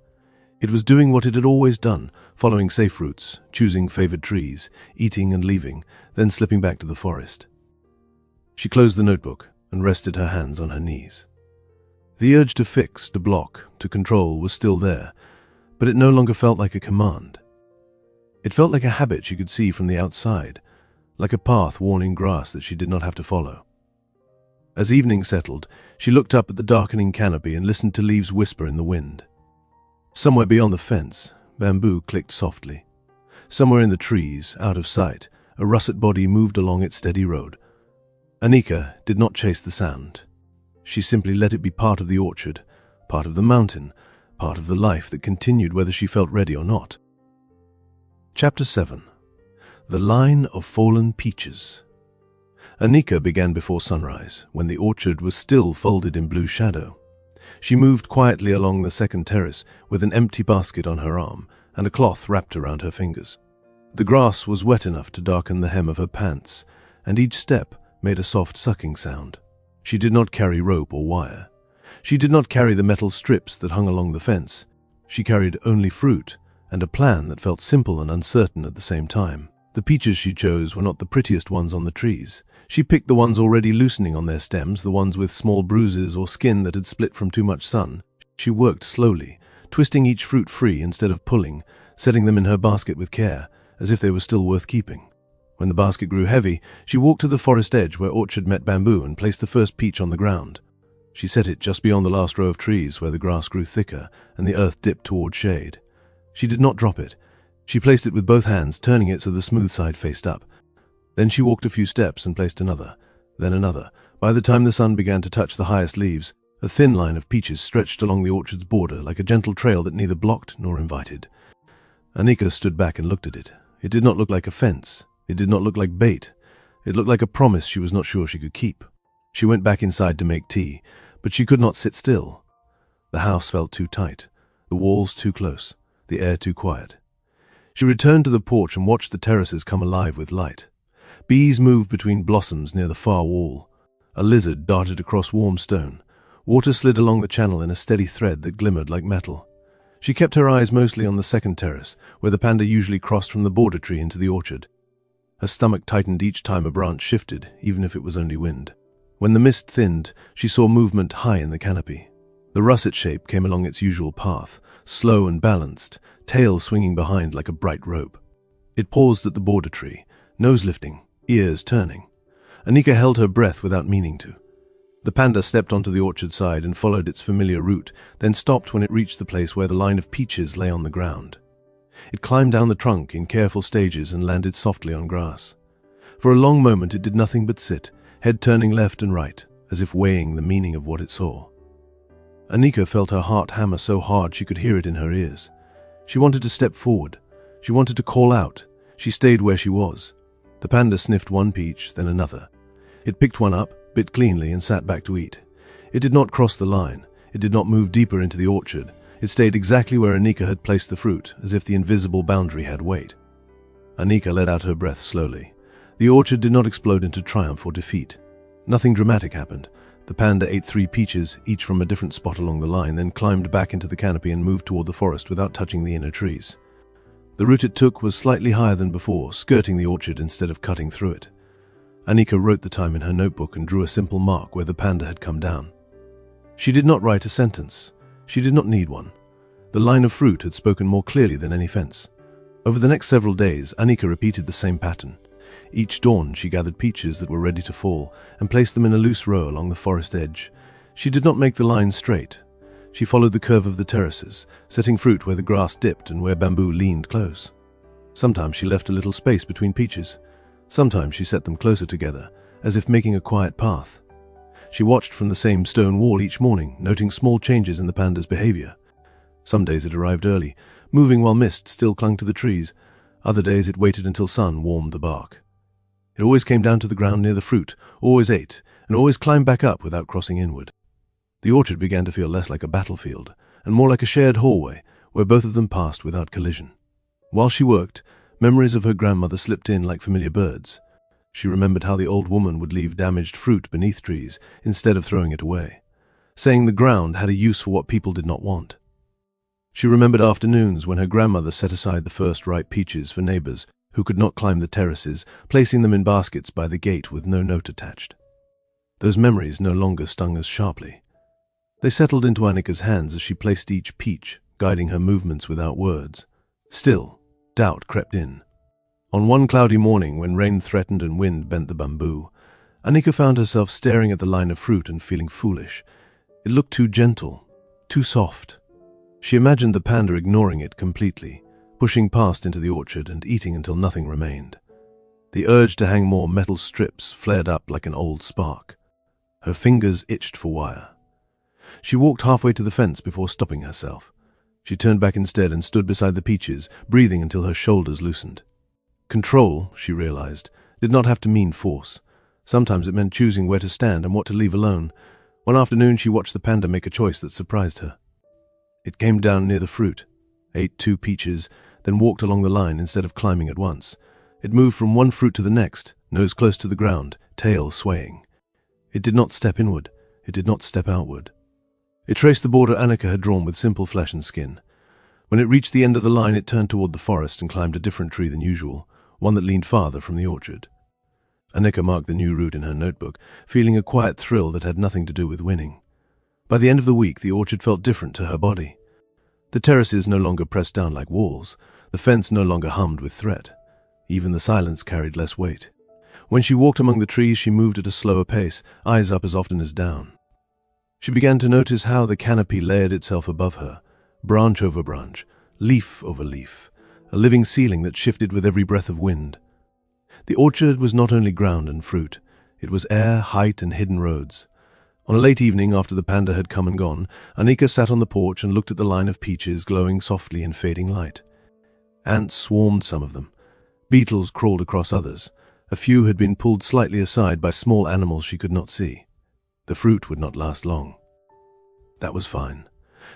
It was doing what it had always done, following safe routes, choosing favored trees, eating and leaving, then slipping back to the forest. She closed the notebook and rested her hands on her knees. The urge to fix, to block, to control was still there, but it no longer felt like a command. It felt like a habit she could see from the outside, like a path worn in grass that she did not have to follow. As evening settled, she looked up at the darkening canopy and listened to leaves whisper in the wind. Somewhere beyond the fence, bamboo clicked softly. Somewhere in the trees, out of sight, a russet body moved along its steady road. Anika did not chase the sound. She simply let it be part of the orchard, part of the mountain, part of the life that continued whether she felt ready or not. Chapter 7. The Line of Fallen Peaches. Anika began before sunrise, when the orchard was still folded in blue shadow. She moved quietly along the second terrace with an empty basket on her arm and a cloth wrapped around her fingers. The grass was wet enough to darken the hem of her pants, and each step made a soft sucking sound. She did not carry rope or wire. She did not carry the metal strips that hung along the fence. She carried only fruit and a plan that felt simple and uncertain at the same time. The peaches she chose were not the prettiest ones on the trees. She picked the ones already loosening on their stems, the ones with small bruises or skin that had split from too much sun. She worked slowly, twisting each fruit free instead of pulling, setting them in her basket with care, as if they were still worth keeping. When the basket grew heavy, she walked to the forest edge where orchard met bamboo and placed the first peach on the ground. She set it just beyond the last row of trees where the grass grew thicker and the earth dipped toward shade. She did not drop it. She placed it with both hands, turning it so the smooth side faced up. Then she walked a few steps and placed another, then another. By the time the sun began to touch the highest leaves, a thin line of peaches stretched along the orchard's border like a gentle trail that neither blocked nor invited. Anika stood back and looked at it. It did not look like a fence. It did not look like bait. It looked like a promise she was not sure she could keep. She went back inside to make tea, but she could not sit still. The house felt too tight, the walls too close, the air too quiet. She returned to the porch and watched the terraces come alive with light. Bees moved between blossoms near the far wall. A lizard darted across warm stone. Water slid along the channel in a steady thread that glimmered like metal. She kept her eyes mostly on the second terrace, where the panda usually crossed from the border tree into the orchard. Her stomach tightened each time a branch shifted, even if it was only wind. When the mist thinned, she saw movement high in the canopy. The russet shape came along its usual path, slow and balanced, tail swinging behind like a bright rope. It paused at the border tree, nose lifting, ears turning. Anika held her breath without meaning to. The panda stepped onto the orchard side and followed its familiar route, then stopped when it reached the place where the line of peaches lay on the ground. It climbed down the trunk in careful stages and landed softly on grass. For a long moment it did nothing but sit, head turning left and right, as if weighing the meaning of what it saw. Anika felt her heart hammer so hard she could hear it in her ears. She wanted to step forward. She wanted to call out. She stayed where she was. The panda sniffed one peach, then another. It picked one up, bit cleanly, and sat back to eat. It did not cross the line. It did not move deeper into the orchard. It stayed exactly where Anika had placed the fruit, as if the invisible boundary had weight. Anika let out her breath slowly. The orchard did not explode into triumph or defeat. Nothing dramatic happened. The panda ate 3 peaches, each from a different spot along the line, then climbed back into the canopy and moved toward the forest without touching the inner trees. The route it took was slightly higher than before, skirting the orchard instead of cutting through it. Anika wrote the time in her notebook and drew a simple mark where the panda had come down. She did not write a sentence. She did not need one. The line of fruit had spoken more clearly than any fence. Over the next several days, Anika repeated the same pattern. Each dawn she gathered peaches that were ready to fall and placed them in a loose row along the forest edge. She did not make the line straight. She followed the curve of the terraces, setting fruit where the grass dipped and where bamboo leaned close. Sometimes she left a little space between peaches. Sometimes she set them closer together, as if making a quiet path. She watched from the same stone wall each morning, noting small changes in the panda's behavior. Some days it arrived early, moving while mist still clung to the trees. Other days it waited until sun warmed the bark. It always came down to the ground near the fruit, always ate, and always climbed back up without crossing inward. The orchard began to feel less like a battlefield, and more like a shared hallway, where both of them passed without collision. While she worked, memories of her grandmother slipped in like familiar birds. She remembered how the old woman would leave damaged fruit beneath trees instead of throwing it away, saying the ground had a use for what people did not want. She remembered afternoons when her grandmother set aside the first ripe peaches for neighbors who could not climb the terraces, placing them in baskets by the gate with no note attached. Those memories no longer stung as sharply. They settled into Annika's hands as she placed each peach, guiding her movements without words. Still, doubt crept in. On one cloudy morning, when rain threatened and wind bent the bamboo, Annika found herself staring at the line of fruit and feeling foolish. It looked too gentle, too soft. She imagined the panda ignoring it completely, pushing past into the orchard and eating until nothing remained. The urge to hang more metal strips flared up like an old spark. Her fingers itched for wire. She walked halfway to the fence before stopping herself. She turned back instead and stood beside the peaches, breathing until her shoulders loosened. Control, she realized, did not have to mean force. Sometimes it meant choosing where to stand and what to leave alone. One afternoon she watched the panda make a choice that surprised her. It came down near the fruit, ate 2 peaches, then walked along the line instead of climbing at once. It moved from one fruit to the next, nose close to the ground, tail swaying. It did not step inward. It did not step outward. It traced the border Annika had drawn with simple flesh and skin. When it reached the end of the line, it turned toward the forest and climbed a different tree than usual, one that leaned farther from the orchard. Annika marked the new route in her notebook, feeling a quiet thrill that had nothing to do with winning. By the end of the week, the orchard felt different to her body. The terraces no longer pressed down like walls. The fence no longer hummed with threat. Even the silence carried less weight. When she walked among the trees, she moved at a slower pace, eyes up as often as down. She began to notice how the canopy layered itself above her, branch over branch, leaf over leaf, a living ceiling that shifted with every breath of wind. The orchard was not only ground and fruit, it was air, height, and hidden roads. On a late evening after the panda had come and gone, Annika sat on the porch and looked at the line of peaches glowing softly in fading light. Ants swarmed some of them. Beetles crawled across others. A few had been pulled slightly aside by small animals she could not see. The fruit would not last long. That was fine.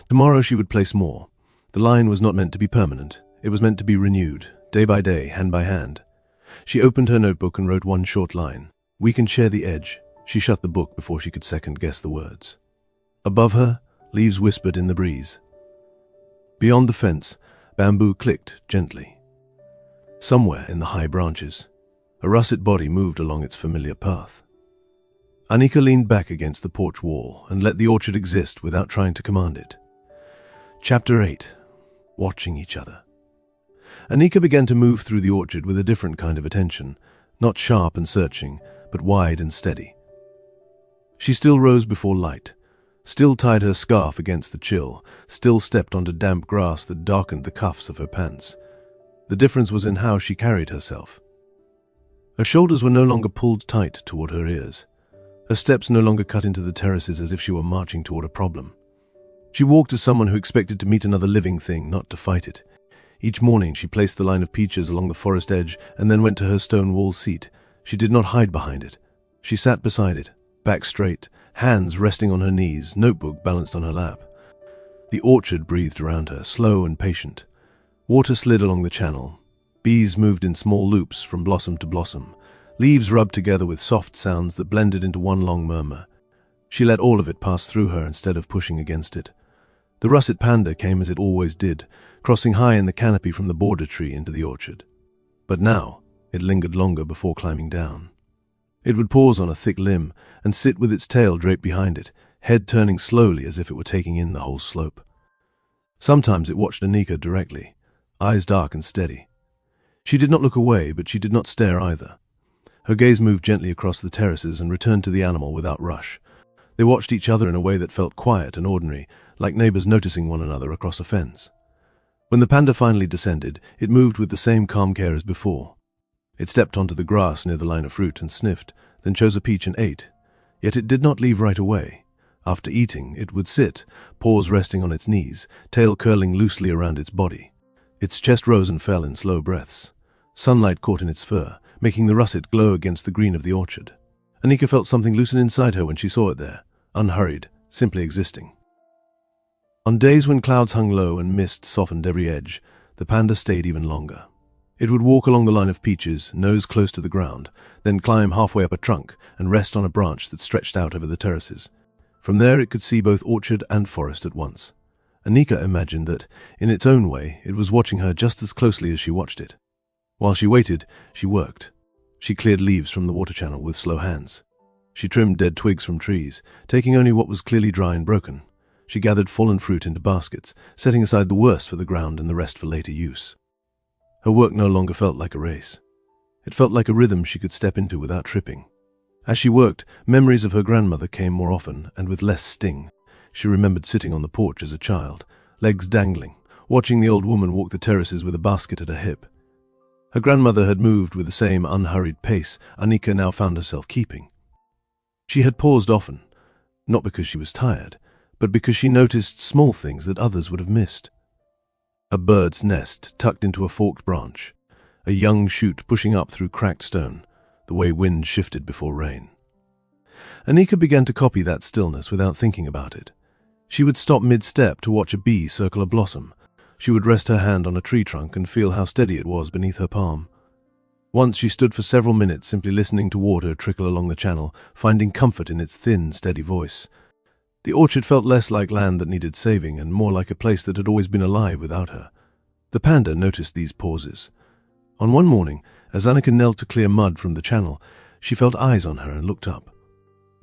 Tomorrow she would place more. The line was not meant to be permanent. It was meant to be renewed, day by day, hand by hand. She opened her notebook and wrote one short line. "We can share the edge." She shut the book before she could second-guess the words. Above her, leaves whispered in the breeze. Beyond the fence, bamboo clicked gently. Somewhere in the high branches, a russet body moved along its familiar path. Annika leaned back against the porch wall and let the orchard exist without trying to command it. Chapter 8. Watching each other. Annika began to move through the orchard with a different kind of attention, not sharp and searching, but wide and steady. She still rose before light, still tied her scarf against the chill, still stepped onto damp grass that darkened the cuffs of her pants. The difference was in how she carried herself. Her shoulders were no longer pulled tight toward her ears. Her steps no longer cut into the terraces as if she were marching toward a problem. She walked as someone who expected to meet another living thing, not to fight it. Each morning she placed the line of peaches along the forest edge and then went to her stone wall seat. She did not hide behind it. She sat beside it, back straight, hands resting on her knees, notebook balanced on her lap. The orchard breathed around her, slow and patient. Water slid along the channel. Bees moved in small loops from blossom to blossom. Leaves rubbed together with soft sounds that blended into one long murmur. She let all of it pass through her instead of pushing against it. The russet panda came as it always did, crossing high in the canopy from the border tree into the orchard. But now, it lingered longer before climbing down. It would pause on a thick limb and sit with its tail draped behind it, head turning slowly as if it were taking in the whole slope. Sometimes it watched Annika directly, eyes dark and steady. She did not look away, but she did not stare either. Her gaze moved gently across the terraces and returned to the animal without rush. They watched each other in a way that felt quiet and ordinary, like neighbors noticing one another across a fence. When the panda finally descended, it moved with the same calm care as before. It stepped onto the grass near the line of fruit and sniffed, then chose a peach and ate. Yet it did not leave right away. After eating, it would sit, paws resting on its knees, tail curling loosely around its body. Its chest rose and fell in slow breaths. Sunlight caught in its fur, making the russet glow against the green of the orchard. Anika felt something loosen inside her when she saw it there, unhurried, simply existing. On days when clouds hung low and mist softened every edge, the panda stayed even longer. It would walk along the line of peaches, nose close to the ground, then climb halfway up a trunk and rest on a branch that stretched out over the terraces. From there it could see both orchard and forest at once. Anika imagined that, in its own way, it was watching her just as closely as she watched it. While she waited, she worked. She cleared leaves from the water channel with slow hands. She trimmed dead twigs from trees, taking only what was clearly dry and broken. She gathered fallen fruit into baskets, setting aside the worst for the ground and the rest for later use. Her work no longer felt like a race. It felt like a rhythm she could step into without tripping. As she worked, memories of her grandmother came more often and with less sting. She remembered sitting on the porch as a child, legs dangling, watching the old woman walk the terraces with a basket at her hip. Her grandmother had moved with the same unhurried pace Anika now found herself keeping. She had paused often, not because she was tired, but because she noticed small things that others would have missed. A bird's nest tucked into a forked branch, a young shoot pushing up through cracked stone, the way wind shifted before rain. Anika began to copy that stillness without thinking about it. She would stop mid-step to watch a bee circle a blossom. She would rest her hand on a tree trunk and feel how steady it was beneath her palm. Once she stood for several minutes simply listening to water trickle along the channel, finding comfort in its thin, steady voice. The orchard felt less like land that needed saving and more like a place that had always been alive without her. The panda noticed these pauses. On one morning, as Anika knelt to clear mud from the channel, she felt eyes on her and looked up.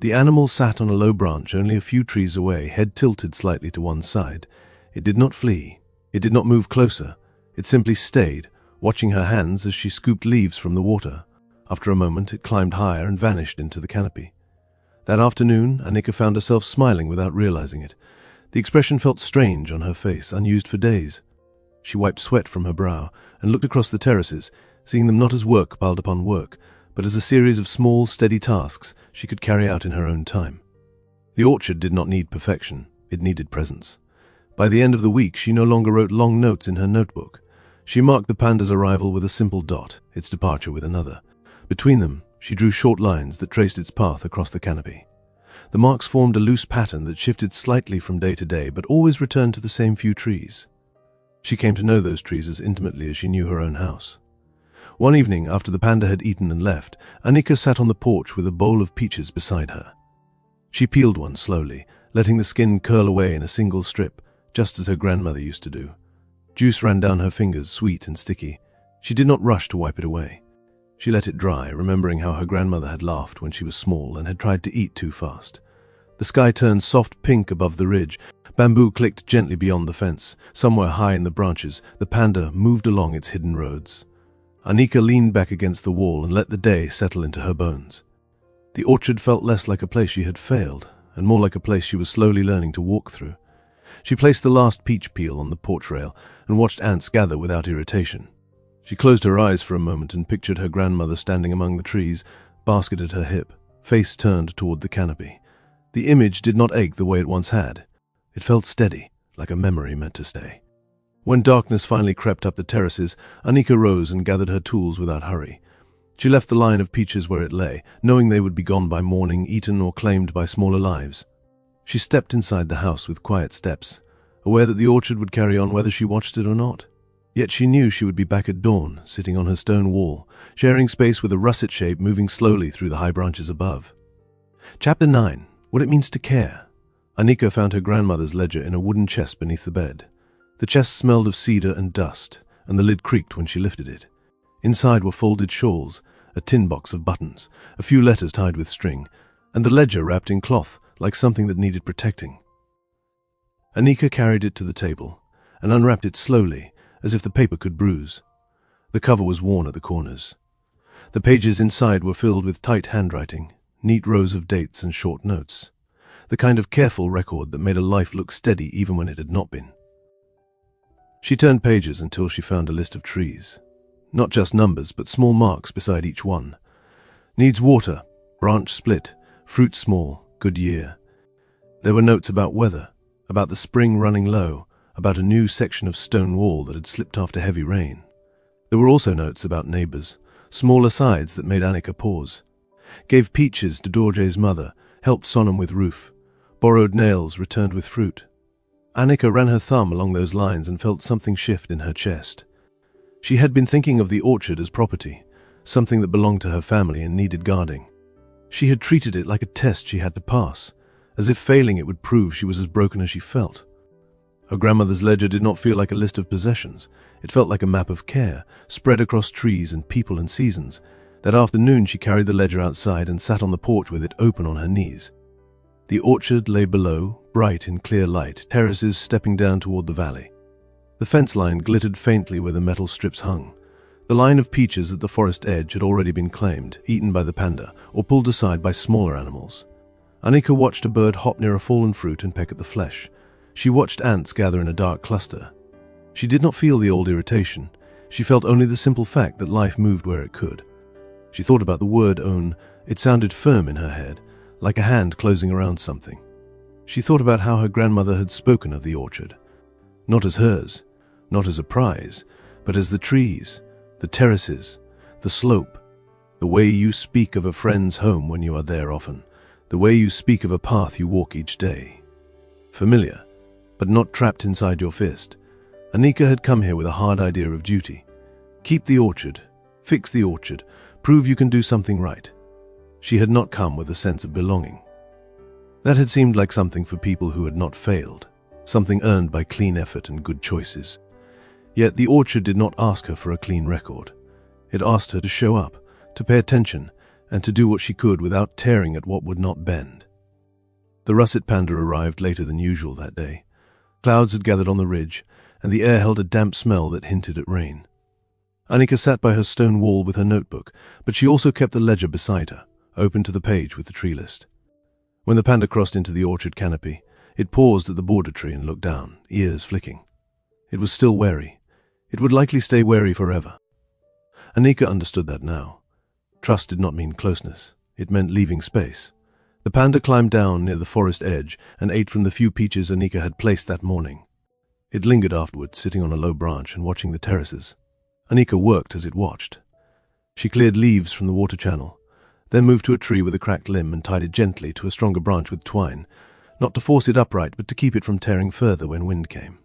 The animal sat on a low branch only a few trees away, head tilted slightly to one side. It did not flee. It did not move closer. It simply stayed, watching her hands as she scooped leaves from the water. After a moment, it climbed higher and vanished into the canopy. That afternoon, Anika found herself smiling without realizing it. The expression felt strange on her face, unused for days. She wiped sweat from her brow and looked across the terraces, seeing them not as work piled upon work, but as a series of small, steady tasks she could carry out in her own time. The orchard did not need perfection, it needed presence. By the end of the week, she no longer wrote long notes in her notebook. She marked the panda's arrival with a simple dot, its departure with another. Between them, she drew short lines that traced its path across the canopy. The marks formed a loose pattern that shifted slightly from day to day, but always returned to the same few trees. She came to know those trees as intimately as she knew her own house. One evening, after the panda had eaten and left, Anika sat on the porch with a bowl of peaches beside her. She peeled one slowly, letting the skin curl away in a single strip, just as her grandmother used to do. Juice ran down her fingers, sweet and sticky. She did not rush to wipe it away. She let it dry, remembering how her grandmother had laughed when she was small and had tried to eat too fast. The sky turned soft pink above the ridge. Bamboo clicked gently beyond the fence. Somewhere high in the branches, the panda moved along its hidden roads. Anika leaned back against the wall and let the day settle into her bones. The orchard felt less like a place she had failed, and more like a place she was slowly learning to walk through. She placed the last peach peel on the porch rail and watched ants gather without irritation. She closed her eyes for a moment and pictured her grandmother standing among the trees, basket at her hip, face turned toward the canopy. The image did not ache the way it once had. It felt steady, like a memory meant to stay. When darkness finally crept up the terraces, Anika rose and gathered her tools without hurry. She left the line of peaches where it lay, knowing they would be gone by morning, eaten or claimed by smaller lives. She stepped inside the house with quiet steps, aware that the orchard would carry on whether she watched it or not. Yet she knew she would be back at dawn, sitting on her stone wall, sharing space with a russet shape moving slowly through the high branches above. Chapter 9. What it means to care. Anika found her grandmother's ledger in a wooden chest beneath the bed. The chest smelled of cedar and dust, and the lid creaked when she lifted it. Inside were folded shawls, a tin box of buttons, a few letters tied with string, and the ledger wrapped in cloth, like something that needed protecting. Anika carried it to the table, and unwrapped it slowly, as if the paper could bruise. The cover was worn at the corners. The pages inside were filled with tight handwriting, neat rows of dates and short notes, the kind of careful record that made a life look steady even when it had not been. She turned pages until she found a list of trees. Not just numbers, but small marks beside each one. Needs water, branch split, fruit small, good year. There were notes about weather, about the spring running low, about a new section of stone wall that had slipped after heavy rain. There were also notes about neighbors, small asides that made Annika pause. Gave peaches to Dorje's mother, helped Sonam with roof, borrowed nails, returned with fruit. Annika ran her thumb along those lines and felt something shift in her chest. She had been thinking of the orchard as property, something that belonged to her family and needed guarding. She had treated it like a test she had to pass, as if failing it would prove she was as broken as she felt. Her grandmother's ledger did not feel like a list of possessions. It felt like a map of care, spread across trees and people and seasons. That afternoon she carried the ledger outside and sat on the porch with it open on her knees. The orchard lay below, bright in clear light, terraces stepping down toward the valley. The fence line glittered faintly where the metal strips hung. The line of peaches at the forest edge had already been claimed, eaten by the panda, or pulled aside by smaller animals. Annika watched a bird hop near a fallen fruit and peck at the flesh. She watched ants gather in a dark cluster. She did not feel the old irritation. She felt only the simple fact that life moved where it could. She thought about the word own. It sounded firm in her head, like a hand closing around something. She thought about how her grandmother had spoken of the orchard. Not as hers, not as a prize, but as the trees, the terraces, the slope, the way you speak of a friend's home when you are there often, the way you speak of a path you walk each day. Familiar, but not trapped inside your fist. Annika had come here with a hard idea of duty. Keep the orchard, fix the orchard, prove you can do something right. She had not come with a sense of belonging. That had seemed like something for people who had not failed, something earned by clean effort and good choices. Yet the orchard did not ask her for a clean record. It asked her to show up, to pay attention, and to do what she could without tearing at what would not bend. The russet panda arrived later than usual that day. Clouds had gathered on the ridge, and the air held a damp smell that hinted at rain. Annika sat by her stone wall with her notebook, but she also kept the ledger beside her, open to the page with the tree list. When the panda crossed into the orchard canopy, it paused at the border tree and looked down, ears flicking. It was still wary. It would likely stay wary forever. Annika understood that now. Trust did not mean closeness. It meant leaving space. The panda climbed down near the forest edge and ate from the few peaches Annika had placed that morning. It lingered afterward, sitting on a low branch and watching the terraces. Annika worked as it watched. She cleared leaves from the water channel, then moved to a tree with a cracked limb and tied it gently to a stronger branch with twine, not to force it upright but to keep it from tearing further when wind came.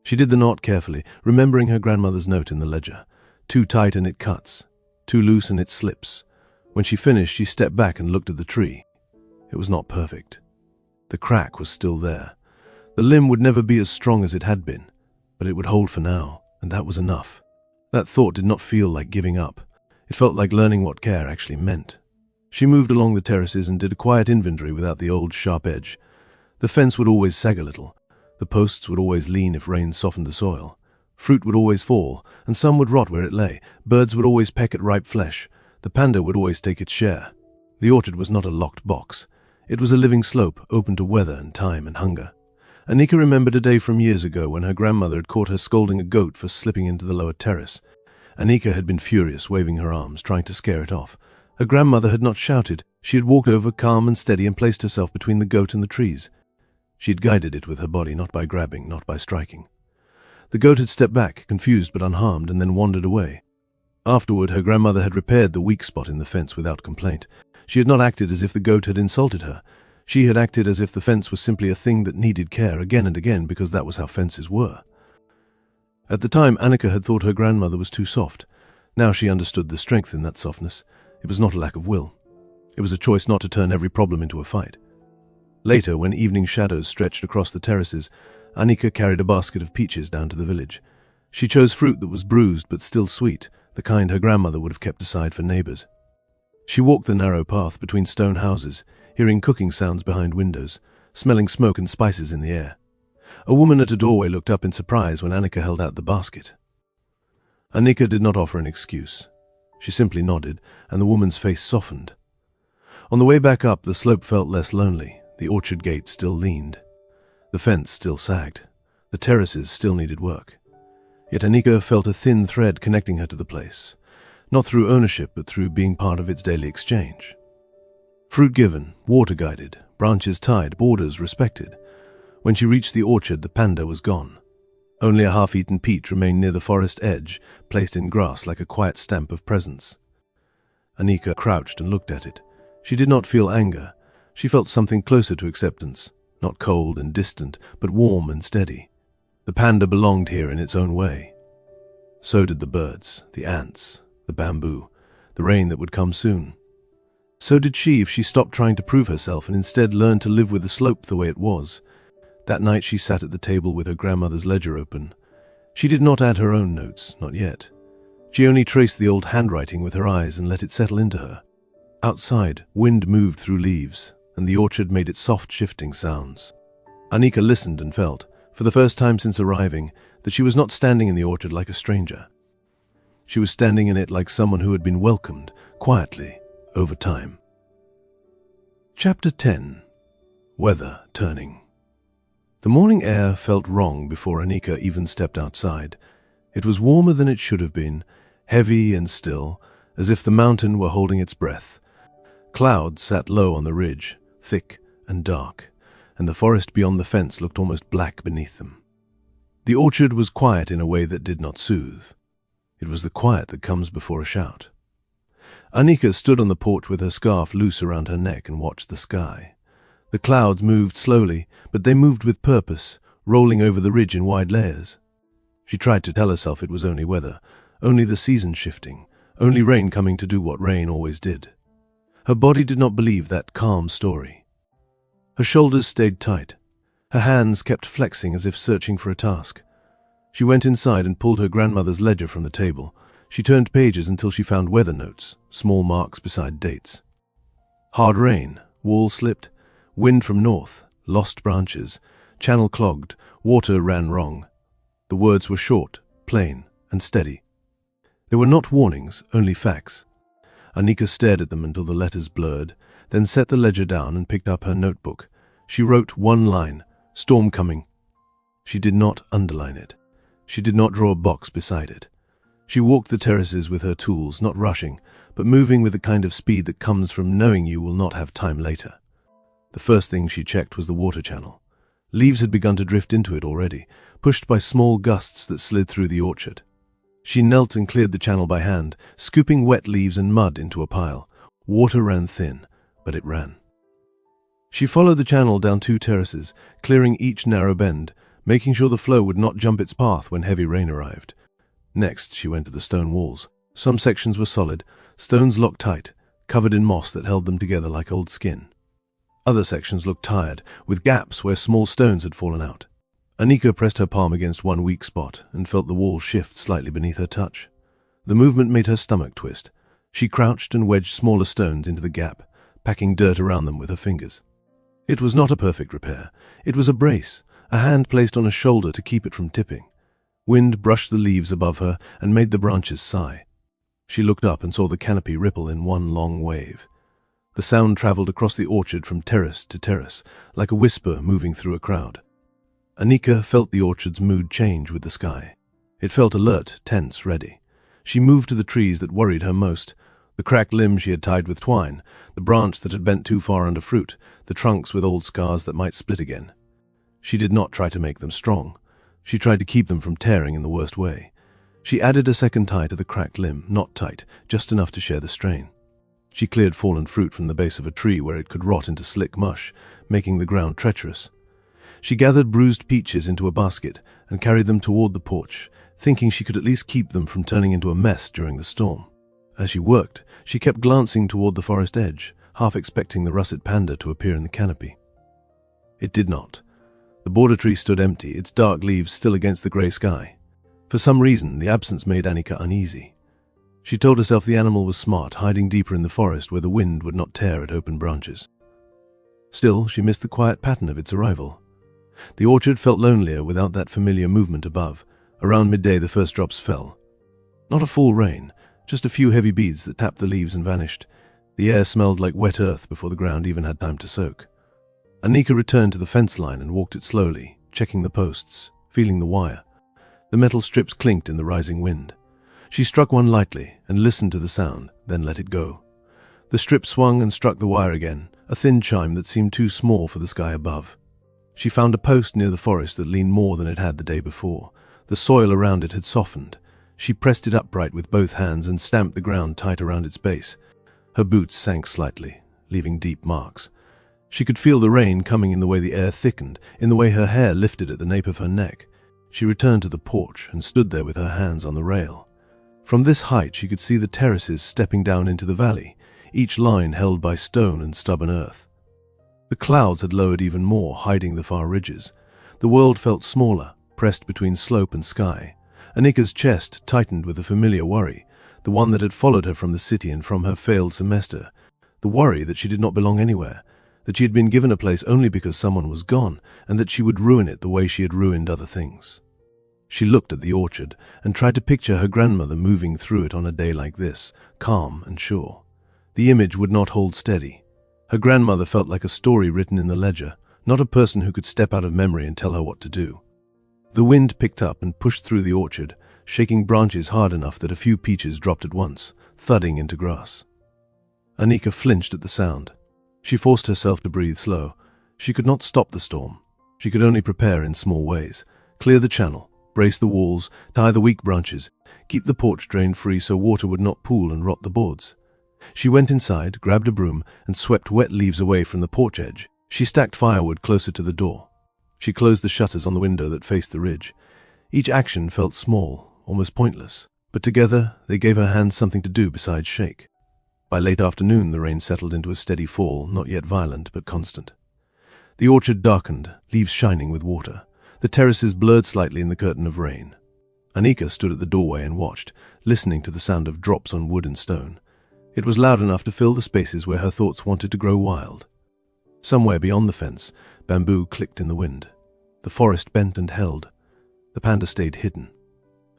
She did the knot carefully, remembering her grandmother's note in the ledger. Too tight and it cuts, too loose and it slips. When she finished, she stepped back and looked at the tree. It was not perfect. The crack was still there. The limb would never be as strong as it had been, but it would hold for now, and that was enough. That thought did not feel like giving up. It felt like learning what care actually meant. She moved along the terraces and did a quiet inventory without the old sharp edge. The fence would always sag a little. The posts would always lean if rain softened the soil. Fruit would always fall, and some would rot where it lay. Birds would always peck at ripe flesh. The panda would always take its share. The orchard was not a locked box. It was a living slope, open to weather and time and hunger. Annika remembered a day from years ago when her grandmother had caught her scolding a goat for slipping into the lower terrace. Annika had been furious, waving her arms, trying to scare it off. Her grandmother had not shouted. She had walked over, calm and steady, and placed herself between the goat and the trees. She had guided it with her body, not by grabbing, not by striking. The goat had stepped back, confused but unharmed, and then wandered away. Afterward, her grandmother had repaired the weak spot in the fence without complaint. She had not acted as if the goat had insulted her. She had acted as if the fence was simply a thing that needed care again and again because that was how fences were. At the time, Annika had thought her grandmother was too soft. Now she understood the strength in that softness. It was not a lack of will. It was a choice not to turn every problem into a fight. Later, when evening shadows stretched across the terraces, Annika carried a basket of peaches down to the village. She chose fruit that was bruised but still sweet, the kind her grandmother would have kept aside for neighbors. She walked the narrow path between stone houses, hearing cooking sounds behind windows, smelling smoke and spices in the air. A woman at a doorway looked up in surprise when Annika held out the basket. Annika did not offer an excuse. She simply nodded, and the woman's face softened. On the way back up, the slope felt less lonely. The orchard gate still leaned. The fence still sagged. The terraces still needed work. Yet Annika felt a thin thread connecting her to the place, not through ownership but through being part of its daily exchange. Fruit given, water guided, branches tied, borders respected. When she reached the orchard, the panda was gone. Only a half-eaten peach remained near the forest edge, placed in grass like a quiet stamp of presence. Anika crouched and looked at it. She did not feel anger. She felt something closer to acceptance, not cold and distant, but warm and steady. The panda belonged here in its own way. So did the birds, the ants, the bamboo, the rain that would come soon. So did she if she stopped trying to prove herself and instead learned to live with the slope the way it was. That night she sat at the table with her grandmother's ledger open. She did not add her own notes, not yet. She only traced the old handwriting with her eyes and let it settle into her. Outside, wind moved through leaves, and the orchard made its soft shifting sounds. Anika listened and felt, for the first time since arriving, that she was not standing in the orchard like a stranger. She was standing in it like someone who had been welcomed, quietly, over time. Chapter 10. Weather Turning. The morning air felt wrong before Anika even stepped outside. It was warmer than it should have been, heavy and still, as if the mountain were holding its breath. Clouds sat low on the ridge, thick and dark, and the forest beyond the fence looked almost black beneath them. The orchard was quiet in a way that did not soothe. It was the quiet that comes before a shout. Anika stood on the porch with her scarf loose around her neck and watched the sky. The clouds moved slowly, but they moved with purpose, rolling over the ridge in wide layers. She tried to tell herself it was only weather, only the season shifting, only rain coming to do what rain always did. Her body did not believe that calm story. Her shoulders stayed tight. Her hands kept flexing as if searching for a task. She went inside and pulled her grandmother's ledger from the table. She turned pages until she found weather notes, small marks beside dates. Hard rain, wall slipped, wind from north, lost branches, channel clogged, water ran wrong. The words were short, plain, and steady. They were not warnings, only facts. Anika stared at them until the letters blurred, then set the ledger down and picked up her notebook. She wrote one line, "Storm coming." She did not underline it. She did not draw a box beside it. She walked the terraces with her tools, not rushing, but moving with the kind of speed that comes from knowing you will not have time later. The first thing she checked was the water channel. Leaves had begun to drift into it already, pushed by small gusts that slid through the orchard. She knelt and cleared the channel by hand, scooping wet leaves and mud into a pile. Water ran thin, but it ran. She followed the channel down 2 terraces, clearing each narrow bend, making sure the flow would not jump its path when heavy rain arrived. Next, she went to the stone walls. Some sections were solid, stones locked tight, covered in moss that held them together like old skin. Other sections looked tired, with gaps where small stones had fallen out. Anika pressed her palm against one weak spot and felt the wall shift slightly beneath her touch. The movement made her stomach twist. She crouched and wedged smaller stones into the gap, packing dirt around them with her fingers. It was not a perfect repair. It was a brace, a hand placed on a shoulder to keep it from tipping. Wind brushed the leaves above her and made the branches sigh. She looked up and saw the canopy ripple in one long wave. The sound traveled across the orchard from terrace to terrace, like a whisper moving through a crowd. Anika felt the orchard's mood change with the sky. It felt alert, tense, ready. She moved to the trees that worried her most, the cracked limb she had tied with twine, the branch that had bent too far under fruit, the trunks with old scars that might split again. She did not try to make them strong. She tried to keep them from tearing in the worst way. She added a second tie to the cracked limb, not tight, just enough to share the strain. She cleared fallen fruit from the base of a tree where it could rot into slick mush, making the ground treacherous. She gathered bruised peaches into a basket and carried them toward the porch, thinking she could at least keep them from turning into a mess during the storm. As she worked, she kept glancing toward the forest edge, half expecting the russet panda to appear in the canopy. It did not. The border tree stood empty, its dark leaves still against the grey sky. For some reason, the absence made Anika uneasy. She told herself the animal was smart, hiding deeper in the forest where the wind would not tear at open branches. Still, she missed the quiet pattern of its arrival. The orchard felt lonelier without that familiar movement above. Around midday, the first drops fell. Not a full rain, just a few heavy beads that tapped the leaves and vanished. The air smelled like wet earth before the ground even had time to soak. Anika returned to the fence line and walked it slowly, checking the posts, feeling the wire. The metal strips clinked in the rising wind. She struck one lightly and listened to the sound, then let it go. The strip swung and struck the wire again, a thin chime that seemed too small for the sky above. She found a post near the forest that leaned more than it had the day before. The soil around it had softened. She pressed it upright with both hands and stamped the ground tight around its base. Her boots sank slightly, leaving deep marks. She could feel the rain coming in the way the air thickened, in the way her hair lifted at the nape of her neck. She returned to the porch and stood there with her hands on the rail. From this height she could see the terraces stepping down into the valley, each line held by stone and stubborn earth. The clouds had lowered even more, hiding the far ridges. The world felt smaller, pressed between slope and sky. Anika's chest tightened with a familiar worry, the one that had followed her from the city and from her failed semester. The worry that she did not belong anywhere, that she had been given a place only because someone was gone, and that she would ruin it the way she had ruined other things. She looked at the orchard and tried to picture her grandmother moving through it on a day like this, calm and sure. The image would not hold steady. Her grandmother felt like a story written in the ledger, not a person who could step out of memory and tell her what to do. The wind picked up and pushed through the orchard, shaking branches hard enough that a few peaches dropped at once, thudding into grass. Anika flinched at the sound. She forced herself to breathe slow. She could not stop the storm. She could only prepare in small ways. Clear the channel, brace the walls, tie the weak branches, keep the porch drain free so water would not pool and rot the boards. She went inside, grabbed a broom, and swept wet leaves away from the porch edge. She stacked firewood closer to the door. She closed the shutters on the window that faced the ridge. Each action felt small, almost pointless, but together they gave her hands something to do besides shake. By late afternoon the rain settled into a steady fall, not yet violent but constant. The orchard darkened, leaves shining with water. The terraces blurred slightly in the curtain of rain. Anika stood at the doorway and watched, listening to the sound of drops on wood and stone. It was loud enough to fill the spaces where her thoughts wanted to grow wild. Somewhere beyond the fence, bamboo clicked in the wind. The forest bent and held. The panda stayed hidden.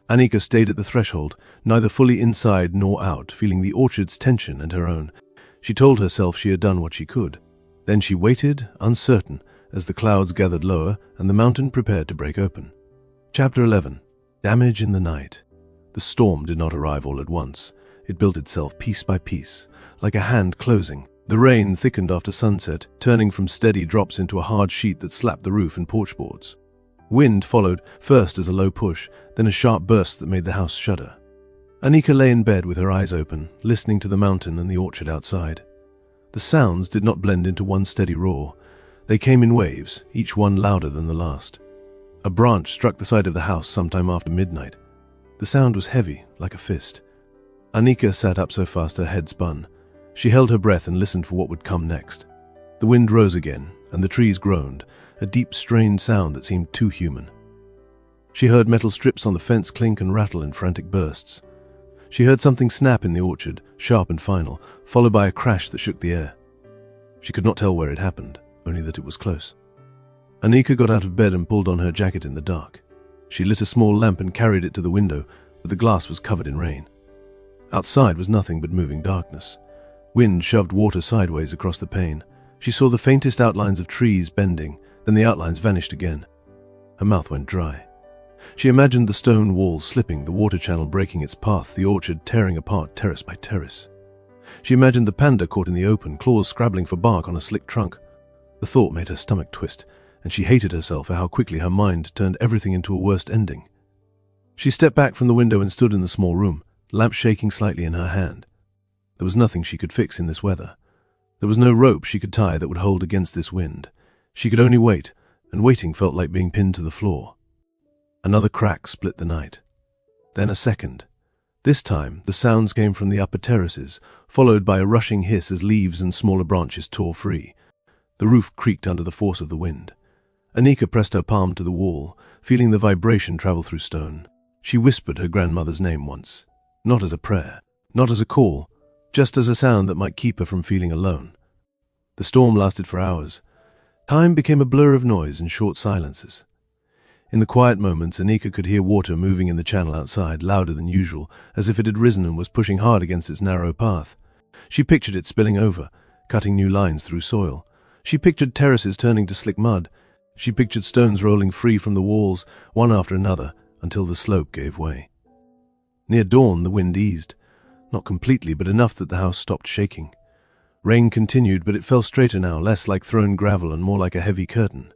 Anika stayed at the threshold, neither fully inside nor out, feeling the orchard's tension and her own. She told herself she had done what she could. Then she waited, uncertain, as the clouds gathered lower and the mountain prepared to break open. Chapter 11. Damage in the night. The storm did not arrive all at once. It built itself piece by piece, like a hand closing. The rain thickened after sunset, turning from steady drops into a hard sheet that slapped the roof and porch boards. Wind followed, first as a low push, then a sharp burst that made the house shudder. Anika lay in bed with her eyes open, listening to the mountain and the orchard outside. The sounds did not blend into one steady roar. They came in waves, each one louder than the last. A branch struck the side of the house sometime after midnight. The sound was heavy, like a fist. Anika sat up so fast her head spun. She held her breath and listened for what would come next. The wind rose again, and the trees groaned, a deep, strained sound that seemed too human. She heard metal strips on the fence clink and rattle in frantic bursts. She heard something snap in the orchard, sharp and final, followed by a crash that shook the air. She could not tell where it happened, only that it was close. Anika got out of bed and pulled on her jacket in the dark. She lit a small lamp and carried it to the window, but the glass was covered in rain. Outside was nothing but moving darkness. Wind shoved water sideways across the pane. She saw the faintest outlines of trees bending, then the outlines vanished again. Her mouth went dry. She imagined the stone walls slipping, the water channel breaking its path, the orchard tearing apart terrace by terrace. She imagined the panda caught in the open, claws scrabbling for bark on a slick trunk. The thought made her stomach twist, and she hated herself for how quickly her mind turned everything into a worst ending. She stepped back from the window and stood in the small room, lamp shaking slightly in her hand. There was nothing she could fix in this weather. There was no rope she could tie that would hold against this wind. She could only wait, and waiting felt like being pinned to the floor. Another crack split the night. Then a second. This time, the sounds came from the upper terraces, followed by a rushing hiss as leaves and smaller branches tore free. The roof creaked under the force of the wind. Anika pressed her palm to the wall, feeling the vibration travel through stone. She whispered her grandmother's name once, not as a prayer, not as a call, just as a sound that might keep her from feeling alone. The storm lasted for hours. Time became a blur of noise and short silences. In the quiet moments, Anika could hear water moving in the channel outside, louder than usual, as if it had risen and was pushing hard against its narrow path. She pictured it spilling over, cutting new lines through soil. She pictured terraces turning to slick mud. She pictured stones rolling free from the walls, one after another, until the slope gave way. Near dawn, the wind eased. Not completely, but enough that the house stopped shaking. Rain continued, but it fell straighter now, less like thrown gravel and more like a heavy curtain.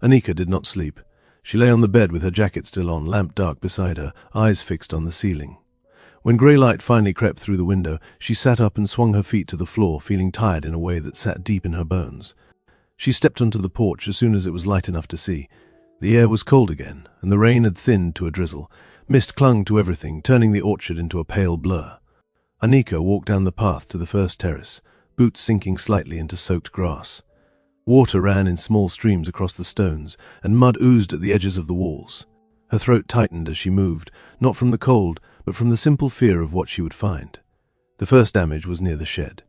Anika did not sleep. She lay on the bed with her jacket still on, lamp dark beside her, eyes fixed on the ceiling. When grey light finally crept through the window, she sat up and swung her feet to the floor, feeling tired in a way that sat deep in her bones. She stepped onto the porch as soon as it was light enough to see. The air was cold again, and the rain had thinned to a drizzle. Mist clung to everything, turning the orchard into a pale blur. Anika walked down the path to the first terrace, boots sinking slightly into soaked grass. Water ran in small streams across the stones, and mud oozed at the edges of the walls. Her throat tightened as she moved, not from the cold, but from the simple fear of what she would find. The first damage was near the shed.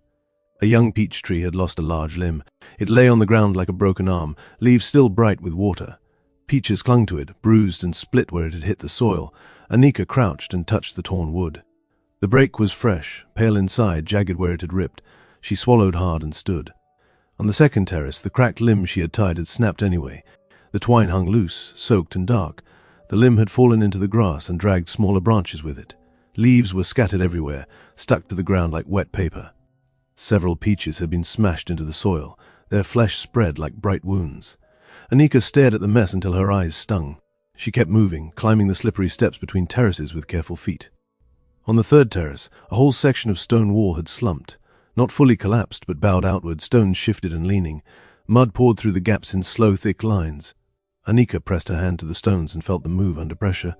A young peach tree had lost a large limb. It lay on the ground like a broken arm, leaves still bright with water. Peaches clung to it, bruised and split where it had hit the soil. Anika crouched and touched the torn wood. The break was fresh, pale inside, jagged where it had ripped. She swallowed hard and stood. On the second terrace, the cracked limb she had tied had snapped anyway. The twine hung loose, soaked and dark. The limb had fallen into the grass and dragged smaller branches with it. Leaves were scattered everywhere, stuck to the ground like wet paper. Several peaches had been smashed into the soil, their flesh spread like bright wounds. Anika stared at the mess until her eyes stung. She kept moving, climbing the slippery steps between terraces with careful feet. On the third terrace, a whole section of stone wall had slumped. Not fully collapsed, but bowed outward, stones shifted and leaning. Mud poured through the gaps in slow, thick lines. Anika pressed her hand to the stones and felt them move under pressure.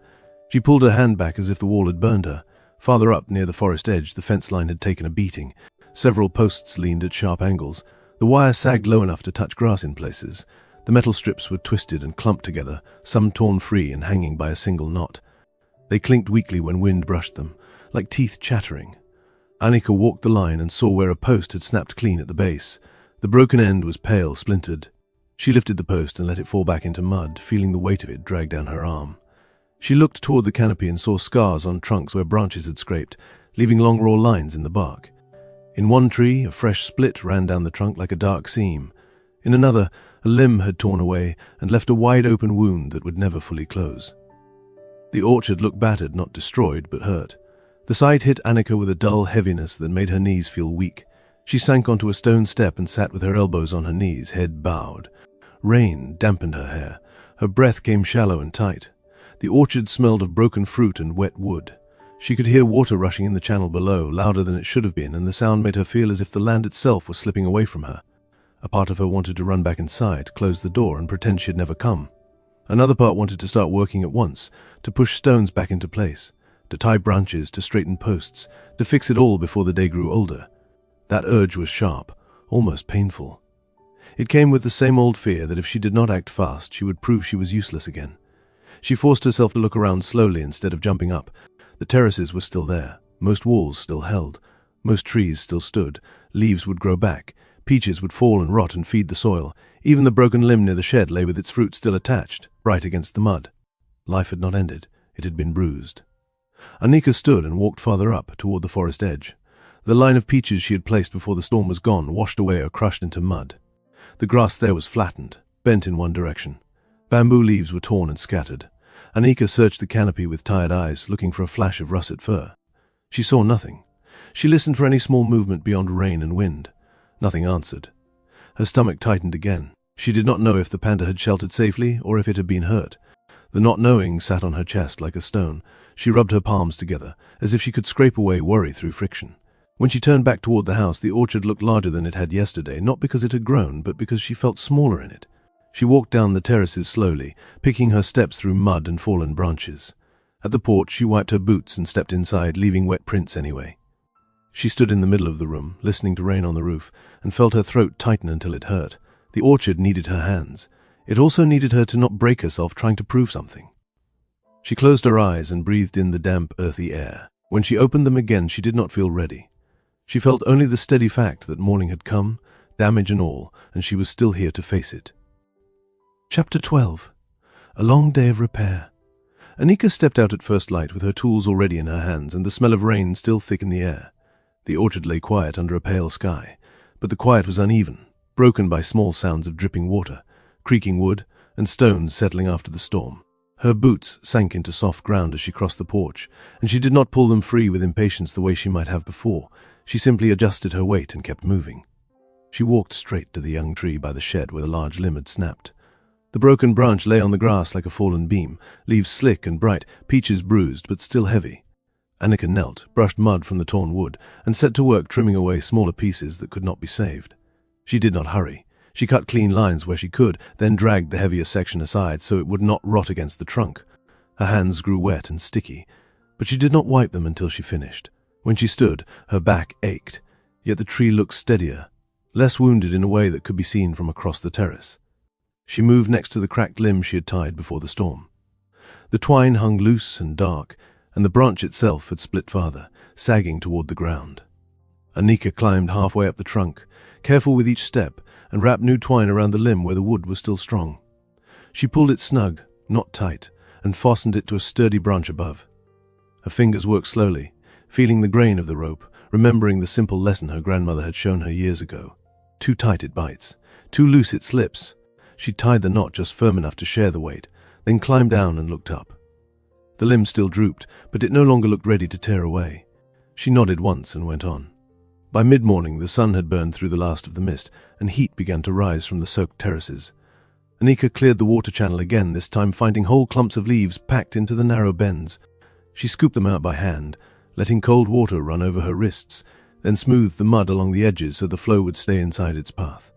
She pulled her hand back as if the wall had burned her. Farther up, near the forest edge, the fence line had taken a beating. Several posts leaned at sharp angles. The wire sagged low enough to touch grass in places. The metal strips were twisted and clumped together, some torn free and hanging by a single knot. They clinked weakly when wind brushed them, like teeth chattering. Anika walked the line and saw where a post had snapped clean at the base. The broken end was pale, splintered. She lifted the post and let it fall back into mud, feeling the weight of it drag down her arm. She looked toward the canopy and saw scars on trunks where branches had scraped, leaving long raw lines in the bark. In one tree, a fresh split ran down the trunk like a dark seam. In another, a limb had torn away and left a wide-open wound that would never fully close. The orchard looked battered, not destroyed, but hurt. The sight hit Anika with a dull heaviness that made her knees feel weak. She sank onto a stone step and sat with her elbows on her knees, head bowed. Rain dampened her hair. Her breath came shallow and tight. The orchard smelled of broken fruit and wet wood. She could hear water rushing in the channel below, louder than it should have been, and the sound made her feel as if the land itself was slipping away from her. A part of her wanted to run back inside, close the door, and pretend she had never come. Another part wanted to start working at once, to push stones back into place, to tie branches, to straighten posts, to fix it all before the day grew older. That urge was sharp, almost painful. It came with the same old fear that if she did not act fast, she would prove she was useless again. She forced herself to look around slowly instead of jumping up. The terraces were still there. Most walls still held. Most trees still stood. Leaves would grow back. Peaches would fall and rot and feed the soil. Even the broken limb near the shed lay with its fruit still attached, bright against the mud. Life had not ended. It had been bruised. Anika stood and walked farther up, toward the forest edge. The line of peaches she had placed before the storm was gone, washed away or crushed into mud. The grass there was flattened, bent in one direction. Bamboo leaves were torn and scattered. Anika searched the canopy with tired eyes, looking for a flash of russet fur. She saw nothing. She listened for any small movement beyond rain and wind. Nothing answered. Her stomach tightened again. She did not know if the panda had sheltered safely or if it had been hurt. The not knowing sat on her chest like a stone. She rubbed her palms together, as if she could scrape away worry through friction. When she turned back toward the house, the orchard looked larger than it had yesterday, not because it had grown, but because she felt smaller in it. She walked down the terraces slowly, picking her steps through mud and fallen branches. At the porch, she wiped her boots and stepped inside, leaving wet prints anyway. She stood in the middle of the room, listening to rain on the roof, and felt her throat tighten until it hurt. The orchard needed her hands. It also needed her to not break herself trying to prove something. She closed her eyes and breathed in the damp, earthy air. When she opened them again, she did not feel ready. She felt only the steady fact that morning had come, damage and all, and she was still here to face it. Chapter 12. A long day of repair. Anika stepped out at first light with her tools already in her hands and the smell of rain still thick in the air. The orchard lay quiet under a pale sky, but the quiet was uneven, broken by small sounds of dripping water, creaking wood, and stones settling after the storm. Her boots sank into soft ground as she crossed the porch, and she did not pull them free with impatience the way she might have before. She simply adjusted her weight and kept moving. She walked straight to the young tree by the shed where the large limb had snapped. The broken branch lay on the grass like a fallen beam, leaves slick and bright, peaches bruised but still heavy. Annika knelt, brushed mud from the torn wood, and set to work trimming away smaller pieces that could not be saved. She did not hurry. She cut clean lines where she could, then dragged the heavier section aside so it would not rot against the trunk. Her hands grew wet and sticky, but she did not wipe them until she finished. When she stood, her back ached, yet the tree looked steadier, less wounded in a way that could be seen from across the terrace. She moved next to the cracked limb she had tied before the storm. The twine hung loose and dark, and the branch itself had split farther, sagging toward the ground. Annika climbed halfway up the trunk, careful with each step, and wrapped new twine around the limb where the wood was still strong. She pulled it snug, not tight, and fastened it to a sturdy branch above. Her fingers worked slowly, feeling the grain of the rope, remembering the simple lesson her grandmother had shown her years ago. Too tight it bites, too loose it slips. She tied the knot just firm enough to share the weight, then climbed down and looked up. The limb still drooped, but it no longer looked ready to tear away. She nodded once and went on. By mid-morning, the sun had burned through the last of the mist, and heat began to rise from the soaked terraces. Annika cleared the water channel again, this time finding whole clumps of leaves packed into the narrow bends. She scooped them out by hand, letting cold water run over her wrists, then smoothed the mud along the edges so the flow would stay inside its path.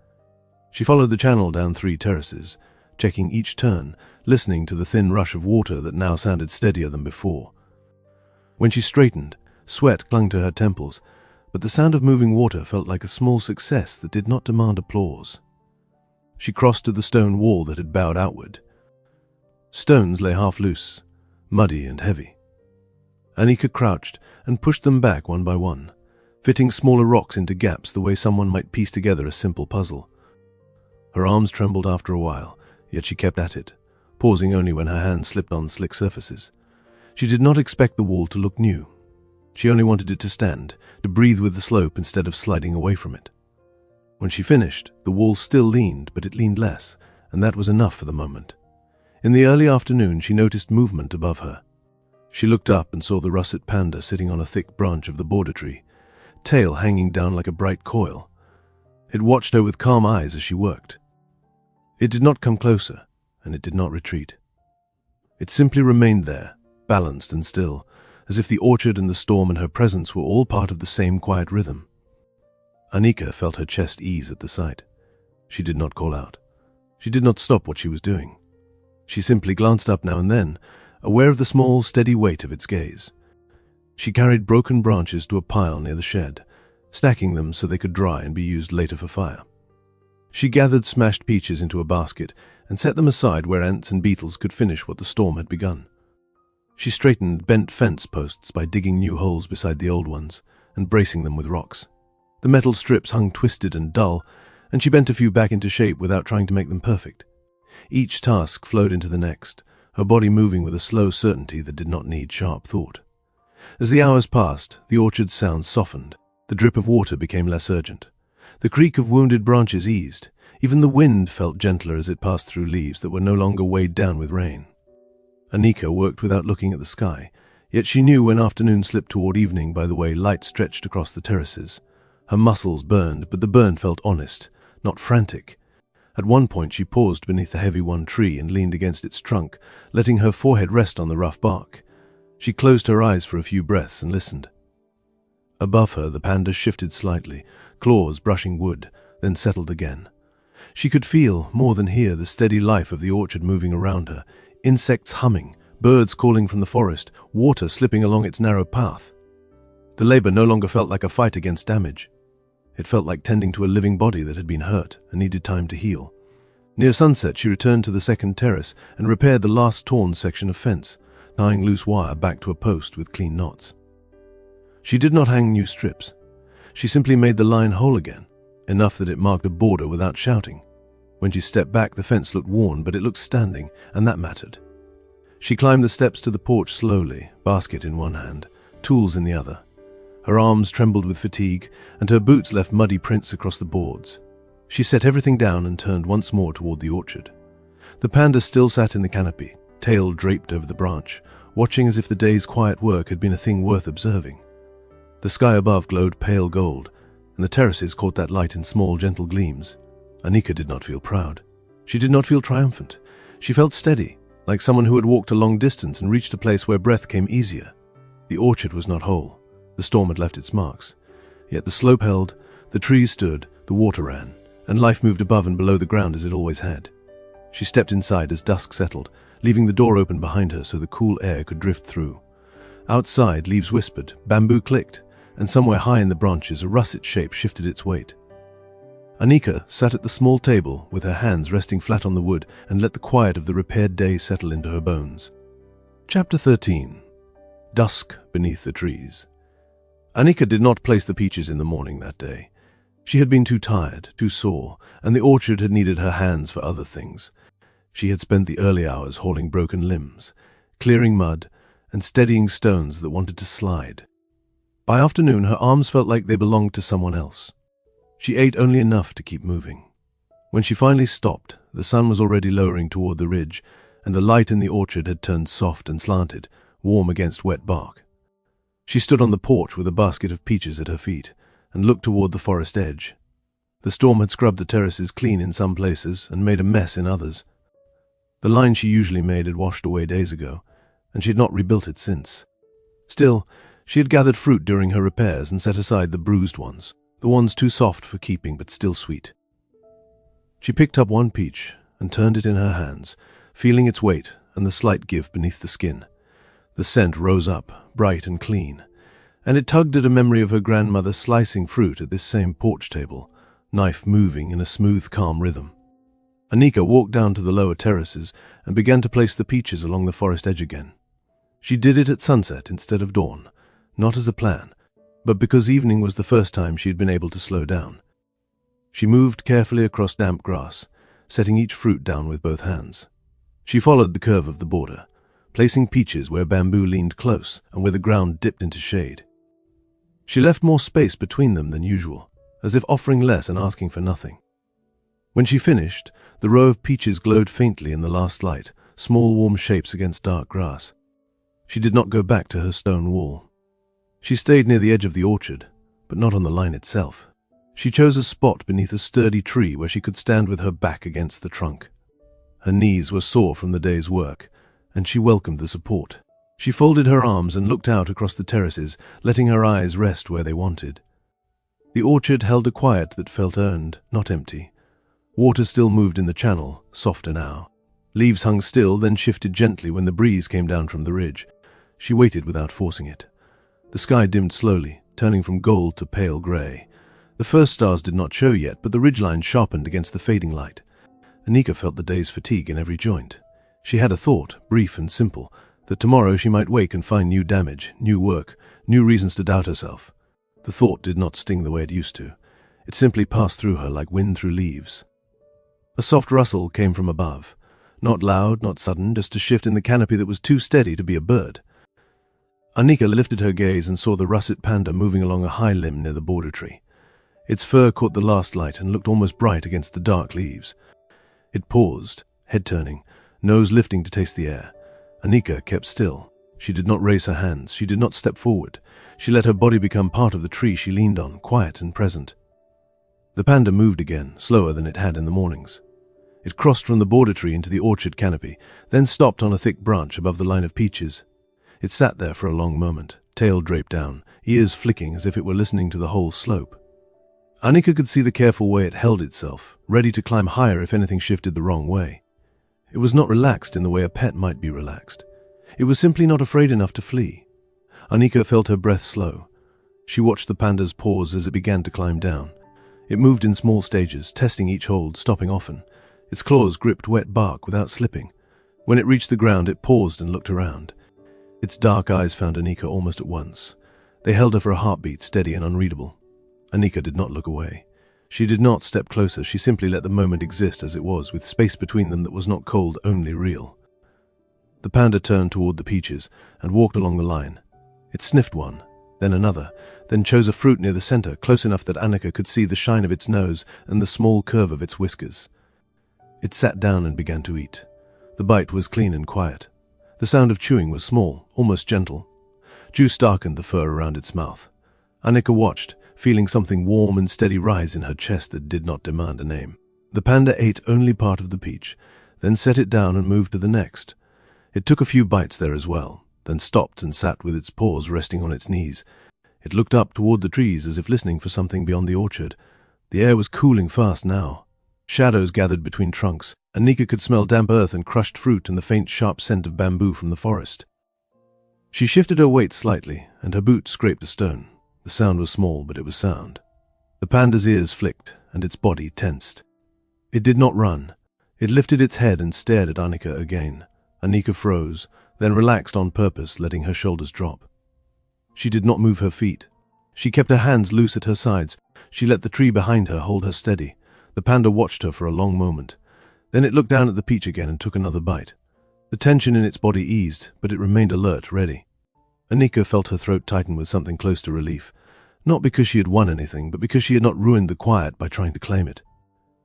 She followed the channel down 3 terraces, checking each turn, listening to the thin rush of water that now sounded steadier than before. When she straightened, sweat clung to her temples, but the sound of moving water felt like a small success that did not demand applause. She crossed to the stone wall that had bowed outward. Stones lay half loose, muddy and heavy. Annika crouched and pushed them back one by one, fitting smaller rocks into gaps the way someone might piece together a simple puzzle. Her arms trembled after a while, yet she kept at it, pausing only when her hands slipped on slick surfaces. She did not expect the wall to look new. She only wanted it to stand, to breathe with the slope instead of sliding away from it. When she finished, the wall still leaned, but it leaned less, and that was enough for the moment. In the early afternoon, she noticed movement above her. She looked up and saw the russet panda sitting on a thick branch of the border tree, tail hanging down like a bright coil. It watched her with calm eyes as she worked. It did not come closer, and it did not retreat. It simply remained there, balanced and still, as if the orchard and the storm and her presence were all part of the same quiet rhythm. Annika felt her chest ease at the sight. She did not call out. She did not stop what she was doing. She simply glanced up now and then, aware of the small, steady weight of its gaze. She carried broken branches to a pile near the shed, stacking them so they could dry and be used later for fire. She gathered smashed peaches into a basket and set them aside where ants and beetles could finish what the storm had begun. She straightened bent fence posts by digging new holes beside the old ones and bracing them with rocks. The metal strips hung twisted and dull, and she bent a few back into shape without trying to make them perfect. Each task flowed into the next, her body moving with a slow certainty that did not need sharp thought. As the hours passed, the orchard's sounds softened. The drip of water became less urgent. The creak of wounded branches eased. Even the wind felt gentler as it passed through leaves that were no longer weighed down with rain. Annika worked without looking at the sky, yet she knew when afternoon slipped toward evening by the way light stretched across the terraces. Her muscles burned, but the burn felt honest, not frantic. At one point she paused beneath the heavy one tree and leaned against its trunk, letting her forehead rest on the rough bark. She closed her eyes for a few breaths and listened. Above her, the panda shifted slightly, claws brushing wood, then settled again. She could feel, more than hear, the steady life of the orchard moving around her, insects humming, birds calling from the forest, water slipping along its narrow path. The labor no longer felt like a fight against damage. It felt like tending to a living body that had been hurt and needed time to heal. Near sunset, she returned to the second terrace and repaired the last torn section of fence, tying loose wire back to a post with clean knots. She did not hang new strips. She simply made the line whole again, enough that it marked a border without shouting. When she stepped back, the fence looked worn, but it looked standing, and that mattered. She climbed the steps to the porch slowly, basket in one hand, tools in the other. Her arms trembled with fatigue, and her boots left muddy prints across the boards. She set everything down and turned once more toward the orchard. The panda still sat in the canopy, tail draped over the branch, watching as if the day's quiet work had been a thing worth observing. The sky above glowed pale gold, and the terraces caught that light in small, gentle gleams. Anika did not feel proud. She did not feel triumphant. She felt steady, like someone who had walked a long distance and reached a place where breath came easier. The orchard was not whole. The storm had left its marks. Yet the slope held, the trees stood, the water ran, and life moved above and below the ground as it always had. She stepped inside as dusk settled, leaving the door open behind her so the cool air could drift through. Outside, leaves whispered, bamboo clicked, and somewhere high in the branches a russet shape shifted its weight. Anika sat at the small table with her hands resting flat on the wood and let the quiet of the repaired day settle into her bones. Chapter 13. Dusk Beneath the Trees. Anika did not place the peaches in the morning that day. She had been too tired, too sore, and the orchard had needed her hands for other things. She had spent the early hours hauling broken limbs, clearing mud, and steadying stones that wanted to slide. By afternoon, her arms felt like they belonged to someone else. She ate only enough to keep moving. When she finally stopped, the sun was already lowering toward the ridge, and the light in the orchard had turned soft and slanted, warm against wet bark. She stood on the porch with a basket of peaches at her feet and looked toward the forest edge. The storm had scrubbed the terraces clean in some places and made a mess in others. The line she usually made had washed away days ago, and she had not rebuilt it since. Still, she had gathered fruit during her repairs and set aside the bruised ones, the ones too soft for keeping but still sweet. She picked up one peach and turned it in her hands, feeling its weight and the slight give beneath the skin. The scent rose up, bright and clean, and it tugged at a memory of her grandmother slicing fruit at this same porch table, knife moving in a smooth, calm rhythm. Anika walked down to the lower terraces and began to place the peaches along the forest edge again. She did it at sunset instead of dawn, not as a plan, but because evening was the first time she had been able to slow down. She moved carefully across damp grass, setting each fruit down with both hands. She followed the curve of the border, placing peaches where bamboo leaned close and where the ground dipped into shade. She left more space between them than usual, as if offering less and asking for nothing. When she finished, the row of peaches glowed faintly in the last light, small warm shapes against dark grass. She did not go back to her stone wall. She stayed near the edge of the orchard, but not on the line itself. She chose a spot beneath a sturdy tree where she could stand with her back against the trunk. Her knees were sore from the day's work, and she welcomed the support. She folded her arms and looked out across the terraces, letting her eyes rest where they wanted. The orchard held a quiet that felt earned, not empty. Water still moved in the channel, softer now. Leaves hung still, then shifted gently when the breeze came down from the ridge. She waited without forcing it. The sky dimmed slowly, turning from gold to pale grey. The first stars did not show yet, but the ridgeline sharpened against the fading light. Anika felt the day's fatigue in every joint. She had a thought, brief and simple, that tomorrow she might wake and find new damage, new work, new reasons to doubt herself. The thought did not sting the way it used to. It simply passed through her like wind through leaves. A soft rustle came from above. Not loud, not sudden, just a shift in the canopy that was too steady to be a bird. Anika lifted her gaze and saw the russet panda moving along a high limb near the border tree. Its fur caught the last light and looked almost bright against the dark leaves. It paused, head turning, nose lifting to taste the air. Anika kept still. She did not raise her hands. She did not step forward. She let her body become part of the tree she leaned on, quiet and present. The panda moved again, slower than it had in the mornings. It crossed from the border tree into the orchard canopy, then stopped on a thick branch above the line of peaches. It sat there for a long moment, tail draped down, ears flicking as if it were listening to the whole slope. Anika could see the careful way it held itself, ready to climb higher if anything shifted the wrong way. It was not relaxed in the way a pet might be relaxed. It was simply not afraid enough to flee. Anika felt her breath slow. She watched the panda's pause as it began to climb down. It moved in small stages, testing each hold, stopping often. Its claws gripped wet bark without slipping. When it reached the ground, it paused and looked around. Its dark eyes found Anika almost at once. They held her for a heartbeat, steady and unreadable. Anika did not look away. She did not step closer. She simply let the moment exist as it was, with space between them that was not cold, only real. The panda turned toward the peaches and walked along the line. It sniffed one, then another, then chose a fruit near the center, close enough that Anika could see the shine of its nose and the small curve of its whiskers. It sat down and began to eat. The bite was clean and quiet. The sound of chewing was small, almost gentle. Juice darkened the fur around its mouth. Anika watched, feeling something warm and steady rise in her chest that did not demand a name. The panda ate only part of the peach, then set it down and moved to the next. It took a few bites there as well, then stopped and sat with its paws resting on its knees. It looked up toward the trees as if listening for something beyond the orchard. The air was cooling fast now. Shadows gathered between trunks, and Nika could smell damp earth and crushed fruit and the faint sharp scent of bamboo from the forest. She shifted her weight slightly, and her boot scraped a stone. The sound was small, but it was sound. The panda's ears flicked, and its body tensed. It did not run. It lifted its head and stared at Annika again. Annika froze, then relaxed on purpose, letting her shoulders drop. She did not move her feet. She kept her hands loose at her sides. She let the tree behind her hold her steady. The panda watched her for a long moment. Then it looked down at the peach again and took another bite. The tension in its body eased, but it remained alert, ready. Annika felt her throat tighten with something close to relief, not because she had won anything, but because she had not ruined the quiet by trying to claim it.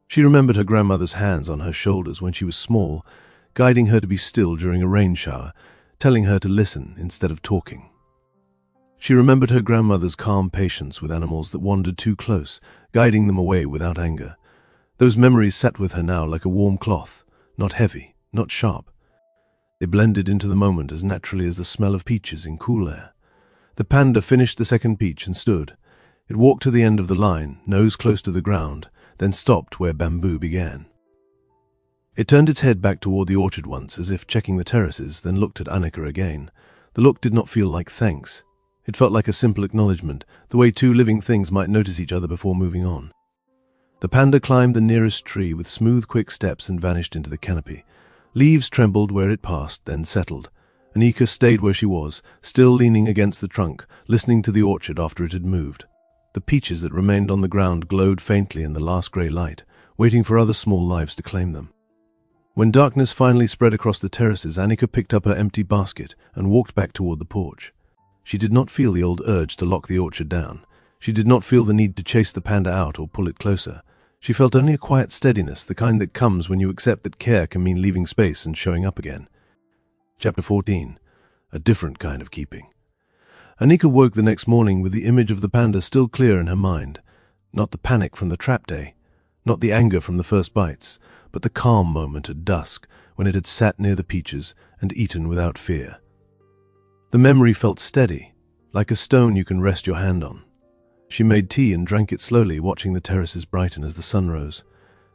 She remembered her grandmother's hands on her shoulders when she was small, guiding her to be still during a rain shower, telling her to listen instead of talking. She remembered her grandmother's calm patience with animals that wandered too close, guiding them away without anger. Those memories sat with her now like a warm cloth, not heavy, not sharp. They blended into the moment as naturally as the smell of peaches in cool air. The panda finished the second peach and stood. It walked to the end of the line, nose close to the ground, then stopped where bamboo began. It turned its head back toward the orchard once, as if checking the terraces, then looked at Annika again. The look did not feel like thanks. It felt like a simple acknowledgement, the way two living things might notice each other before moving on. The panda climbed the nearest tree with smooth, quick steps and vanished into the canopy. Leaves trembled where it passed, then settled. Annika stayed where she was, still leaning against the trunk, listening to the orchard after it had moved. The peaches that remained on the ground glowed faintly in the last grey light, waiting for other small lives to claim them. When darkness finally spread across the terraces, Annika picked up her empty basket and walked back toward the porch. She did not feel the old urge to lock the orchard down. She did not feel the need to chase the panda out or pull it closer. She felt only a quiet steadiness, the kind that comes when you accept that care can mean leaving space and showing up again. Chapter 14. A different kind of keeping. Annika woke the next morning with the image of the panda still clear in her mind. Not the panic from the trap day, not the anger from the first bites, but the calm moment at dusk when it had sat near the peaches and eaten without fear. The memory felt steady, like a stone you can rest your hand on. She made tea and drank it slowly, watching the terraces brighten as the sun rose.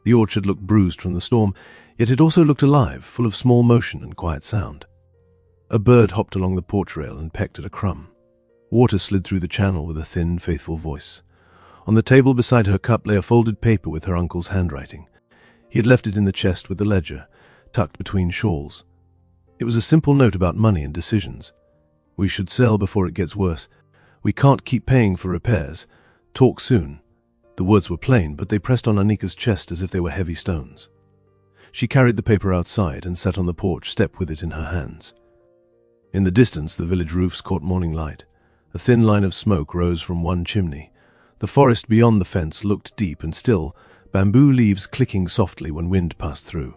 The orchard looked bruised from the storm, yet it also looked alive, full of small motion and quiet sound. A bird hopped along the porch rail and pecked at a crumb. Water slid through the channel with a thin, faithful voice. On the table beside her cup lay a folded paper with her uncle's handwriting. He had left it in the chest with the ledger, tucked between shawls. It was a simple note about money and decisions. We should sell before it gets worse. We can't keep paying for repairs. Talk soon. The words were plain, but they pressed on Annika's chest as if they were heavy stones. She carried the paper outside and sat on the porch step with it in her hands. In the distance, the village roofs caught morning light. A thin line of smoke rose from one chimney. The forest beyond the fence looked deep and still, bamboo leaves clicking softly when wind passed through.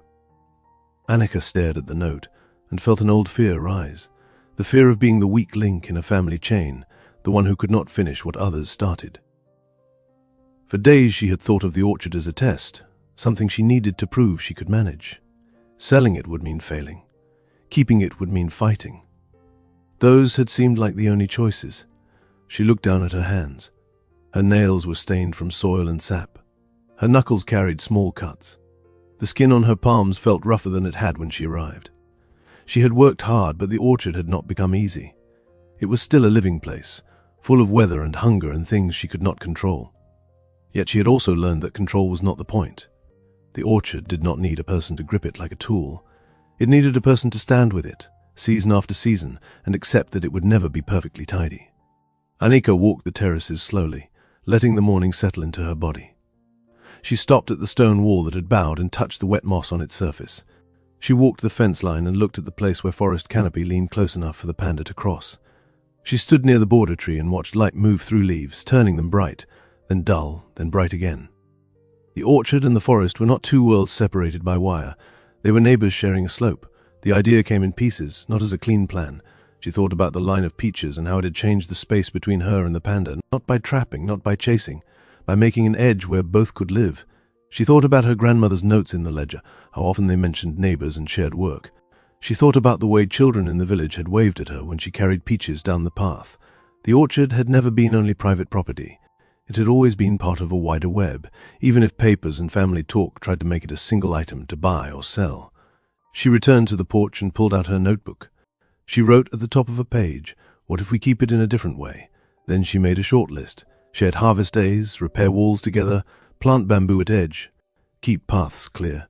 Annika stared at the note and felt an old fear rise. The fear of being the weak link in a family chain, the one who could not finish what others started. For days she had thought of the orchard as a test, something she needed to prove she could manage. Selling it would mean failing. Keeping it would mean fighting. Those had seemed like the only choices. She looked down at her hands. Her nails were stained from soil and sap. Her knuckles carried small cuts. The skin on her palms felt rougher than it had when she arrived. She had worked hard, but the orchard had not become easy. It was still a living place, full of weather and hunger and things she could not control. Yet she had also learned that control was not the point. The orchard did not need a person to grip it like a tool. It needed a person to stand with it, season after season, and accept that it would never be perfectly tidy. Annika walked the terraces slowly, letting the morning settle into her body. She stopped at the stone wall that had bowed and touched the wet moss on its surface. She walked the fence line and looked at the place where forest canopy leaned close enough for the panda to cross. She stood near the border tree and watched light move through leaves, turning them bright, then dull, then bright again. The orchard and the forest were not two worlds separated by wire. They were neighbors sharing a slope. The idea came in pieces, not as a clean plan, She thought about the line of peaches and how it had changed the space between her and the panda, not by trapping, not by chasing, by making an edge where both could live. She thought about her grandmother's notes in the ledger, how often they mentioned neighbors and shared work. She thought about the way children in the village had waved at her when she carried peaches down the path. The orchard had never been only private property. It had always been part of a wider web, even if papers and family talk tried to make it a single item to buy or sell. She returned to the porch and pulled out her notebook. She wrote at the top of a page, "What if we keep it in a different way?" Then she made a short list. Shared harvest days, repair walls together, plant bamboo at edge, keep paths clear.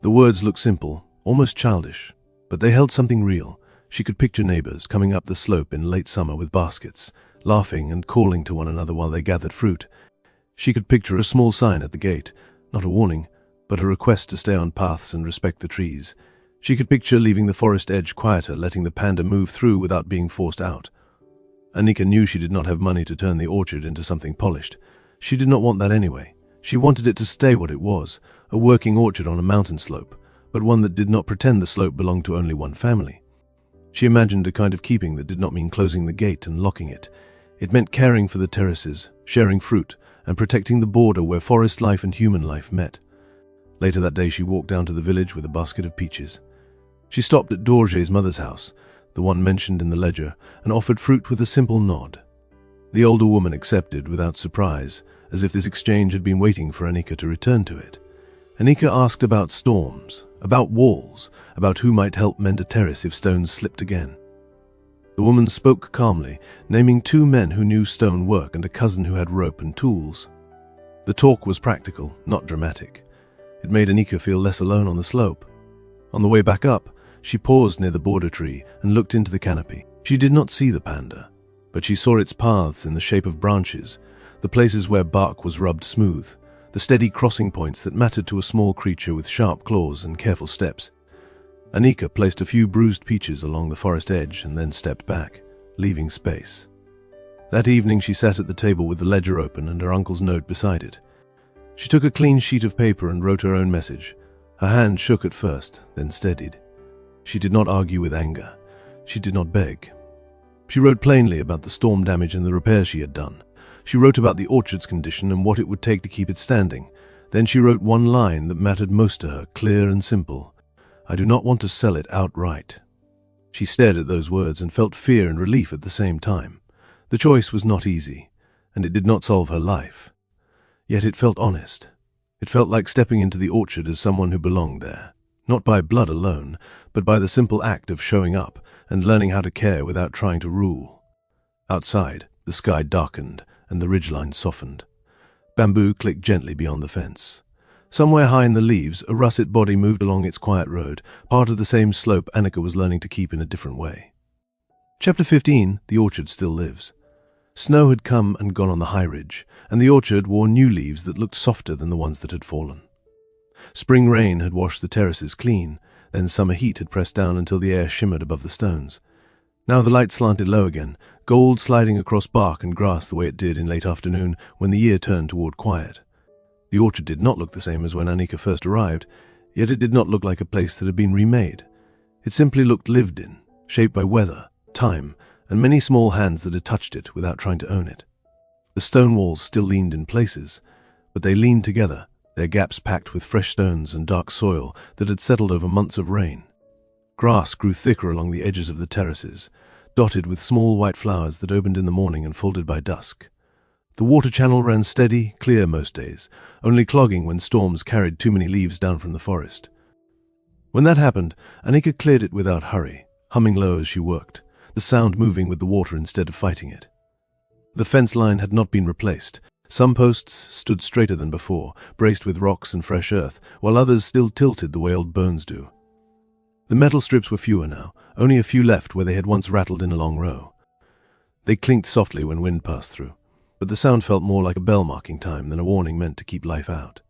The words looked simple, almost childish, but they held something real. She could picture neighbors coming up the slope in late summer with baskets, laughing and calling to one another while they gathered fruit. She could picture a small sign at the gate, not a warning, but a request to stay on paths and respect the trees. She could picture leaving the forest edge quieter, letting the panda move through without being forced out. Anika knew she did not have money to turn the orchard into something polished. She did not want that anyway. She wanted it to stay what it was, a working orchard on a mountain slope, but one that did not pretend the slope belonged to only one family. She imagined a kind of keeping that did not mean closing the gate and locking it. It meant caring for the terraces, sharing fruit, and protecting the border where forest life and human life met. Later that day she walked down to the village with a basket of peaches. She stopped at Dorje's mother's house, the one mentioned in the ledger, and offered fruit with a simple nod. The older woman accepted without surprise, as if this exchange had been waiting for Anika to return to it. Anika asked about storms, about walls, about who might help mend a terrace if stones slipped again. The woman spoke calmly, naming 2 men who knew stone work and a cousin who had rope and tools. The talk was practical, not dramatic. It made Anika feel less alone on the slope. On the way back up, she paused near the border tree and looked into the canopy. She did not see the panda, but she saw its paths in the shape of branches, the places where bark was rubbed smooth, the steady crossing points that mattered to a small creature with sharp claws and careful steps. Anika placed a few bruised peaches along the forest edge and then stepped back, leaving space. That evening she sat at the table with the ledger open and her uncle's note beside it. She took a clean sheet of paper and wrote her own message. Her hand shook at first, then steadied. She did not argue with anger. She did not beg. She wrote plainly about the storm damage and the repairs she had done. She wrote about the orchard's condition and what it would take to keep it standing. Then she wrote one line that mattered most to her, clear and simple. "I do not want to sell it outright." She stared at those words and felt fear and relief at the same time. The choice was not easy, and it did not solve her life. Yet it felt honest. It felt like stepping into the orchard as someone who belonged there, not by blood alone, but by the simple act of showing up and learning how to care without trying to rule. Outside, the sky darkened and the ridgeline softened. Bamboo clicked gently beyond the fence. Somewhere high in the leaves, a russet body moved along its quiet road, part of the same slope Anika was learning to keep in a different way. Chapter 15, The Orchard Still Lives. Snow had come and gone on the high ridge, and the orchard wore new leaves that looked softer than the ones that had fallen. Spring rain had washed the terraces clean, then summer heat had pressed down until the air shimmered above the stones. Now the light slanted low again, gold sliding across bark and grass the way it did in late afternoon when the year turned toward quiet. The orchard did not look the same as when Anika first arrived, yet it did not look like a place that had been remade. It simply looked lived in, shaped by weather, time, and many small hands that had touched it without trying to own it. The stone walls still leaned in places, but they leaned together, their gaps packed with fresh stones and dark soil that had settled over months of rain. Grass grew thicker along the edges of the terraces, dotted with small white flowers that opened in the morning and folded by dusk. The water channel ran steady, clear most days, only clogging when storms carried too many leaves down from the forest. When that happened, Anika cleared it without hurry, humming low as she worked, the sound moving with the water instead of fighting it. The fence line had not been replaced. Some posts stood straighter than before, braced with rocks and fresh earth, while others still tilted the way old bones do. The metal strips were fewer now, only a few left where they had once rattled in a long row. They clinked softly when wind passed through, but the sound felt more like a bell marking time than a warning meant to keep life out.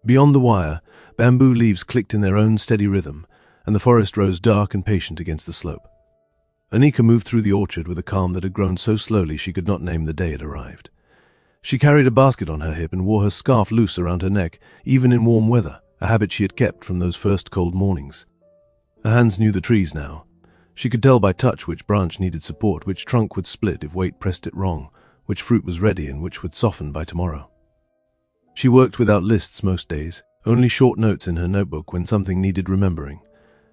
Beyond the wire, bamboo leaves clicked in their own steady rhythm, and the forest rose dark and patient against the slope. Anika moved through the orchard with a calm that had grown so slowly she could not name the day it arrived. She carried a basket on her hip and wore her scarf loose around her neck, even in warm weather, a habit she had kept from those first cold mornings. Her hands knew the trees now. She could tell by touch which branch needed support, which trunk would split if weight pressed it wrong, which fruit was ready and which would soften by tomorrow. She worked without lists most days, only short notes in her notebook when something needed remembering.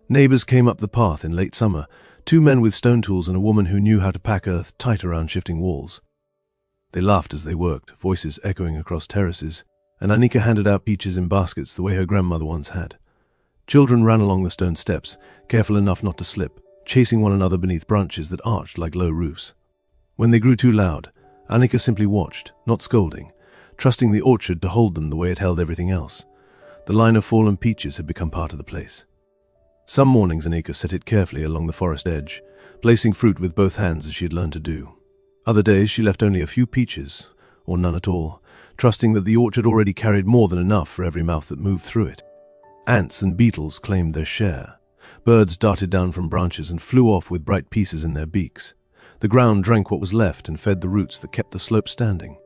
Neighbors came up the path in late summer, 2 men with stone tools and a woman who knew how to pack earth tight around shifting walls. They laughed as they worked, voices echoing across terraces, and Anika handed out peaches in baskets the way her grandmother once had. Children ran along the stone steps, careful enough not to slip, chasing one another beneath branches that arched like low roofs. When they grew too loud, Anika simply watched, not scolding, trusting the orchard to hold them the way it held everything else. The line of fallen peaches had become part of the place. Some mornings Anika set it carefully along the forest edge, placing fruit with both hands as she had learned to do. Other days she left only a few peaches, or none at all, trusting that the orchard already carried more than enough for every mouth that moved through it. Ants and beetles claimed their share. Birds darted down from branches and flew off with bright pieces in their beaks. The ground drank what was left and fed the roots that kept the slope standing.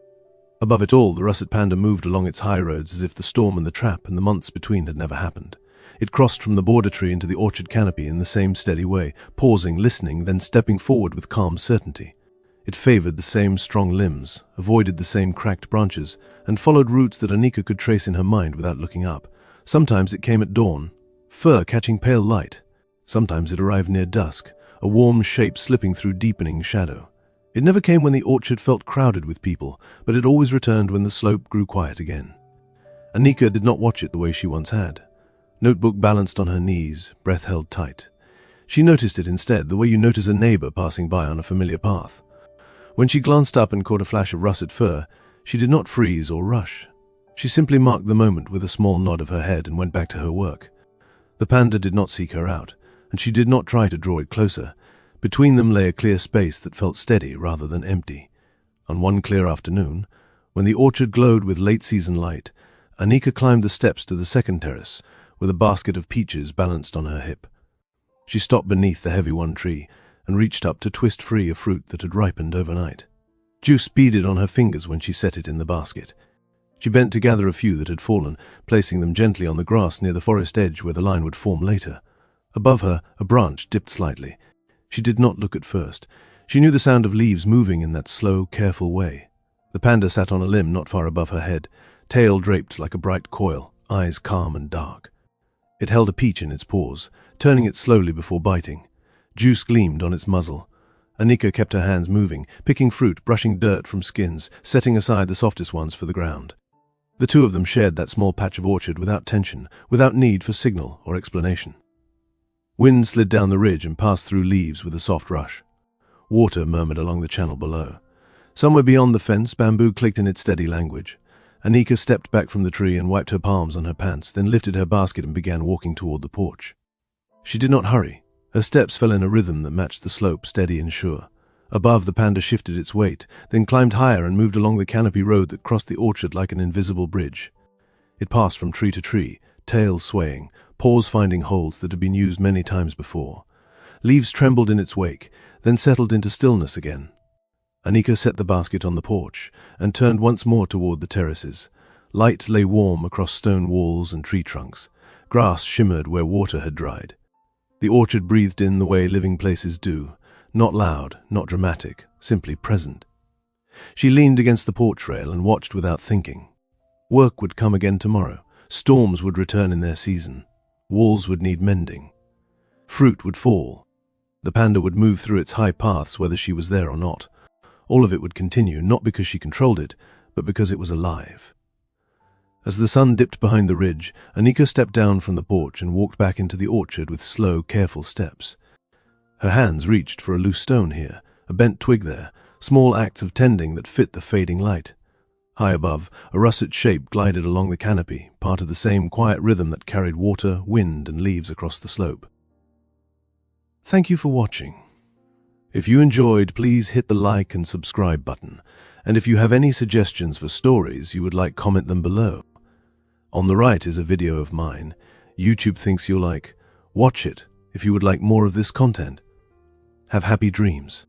Above it all, the russet panda moved along its high roads as if the storm and the trap and the months between had never happened. It crossed from the border tree into the orchard canopy in the same steady way, pausing, listening, then stepping forward with calm certainty. It favored the same strong limbs, avoided the same cracked branches, and followed routes that Anika could trace in her mind without looking up. Sometimes it came at dawn, fur catching pale light. Sometimes it arrived near dusk, a warm shape slipping through deepening shadow. It never came when the orchard felt crowded with people, but it always returned when the slope grew quiet again. Anika did not watch it the way she once had. Notebook balanced on her knees, breath held tight. She noticed it instead, the way you notice a neighbor passing by on a familiar path. When she glanced up and caught a flash of russet fur, she did not freeze or rush. She simply marked the moment with a small nod of her head and went back to her work. The panda did not seek her out, and she did not try to draw it closer. Between them lay a clear space that felt steady rather than empty. On one clear afternoon, when the orchard glowed with late-season light, Anika climbed the steps to the second terrace, with a basket of peaches balanced on her hip. She stopped beneath the heavy one tree and reached up to twist free a fruit that had ripened overnight. Juice beaded on her fingers when she set it in the basket. She bent to gather a few that had fallen, placing them gently on the grass near the forest edge where the line would form later. Above her, a branch dipped slightly. She did not look at first. She knew the sound of leaves moving in that slow, careful way. The panda sat on a limb not far above her head, tail draped like a bright coil, eyes calm and dark. It held a peach in its paws, turning it slowly before biting. Juice gleamed on its muzzle. Anika kept her hands moving, picking fruit, brushing dirt from skins, setting aside the softest ones for the ground. The two of them shared that small patch of orchard without tension, without need for signal or explanation. Wind slid down the ridge and passed through leaves with a soft rush. Water murmured along the channel below. Somewhere beyond the fence, bamboo clicked in its steady language. Anika stepped back from the tree and wiped her palms on her pants, then lifted her basket and began walking toward the porch. She did not hurry. Her steps fell in a rhythm that matched the slope, steady and sure. Above, the panda shifted its weight, then climbed higher and moved along the canopy road that crossed the orchard like an invisible bridge. It passed from tree to tree, tail swaying, paws finding holds that had been used many times before. Leaves trembled in its wake, then settled into stillness again. Anika set the basket on the porch and turned once more toward the terraces. Light lay warm across stone walls and tree trunks. Grass shimmered where water had dried. The orchard breathed in the way living places do, not loud, not dramatic, simply present. She leaned against the porch rail and watched without thinking. Work would come again tomorrow. Storms would return in their season. Walls would need mending. Fruit would fall. The panda would move through its high paths whether she was there or not. All of it would continue, not because she controlled it, but because it was alive. As the sun dipped behind the ridge, Anika stepped down from the porch and walked back into the orchard with slow, careful steps. Her hands reached for a loose stone here, a bent twig there, small acts of tending that fit the fading light. High above, a russet shape glided along the canopy, part of the same quiet rhythm that carried water, wind, and leaves across the slope. Thank you for watching. If you enjoyed, please hit the like and subscribe button. And if you have any suggestions for stories you would like, comment them below. On the right is a video of mine. YouTube thinks you'll like. Watch it if you would like more of this content. Have happy dreams.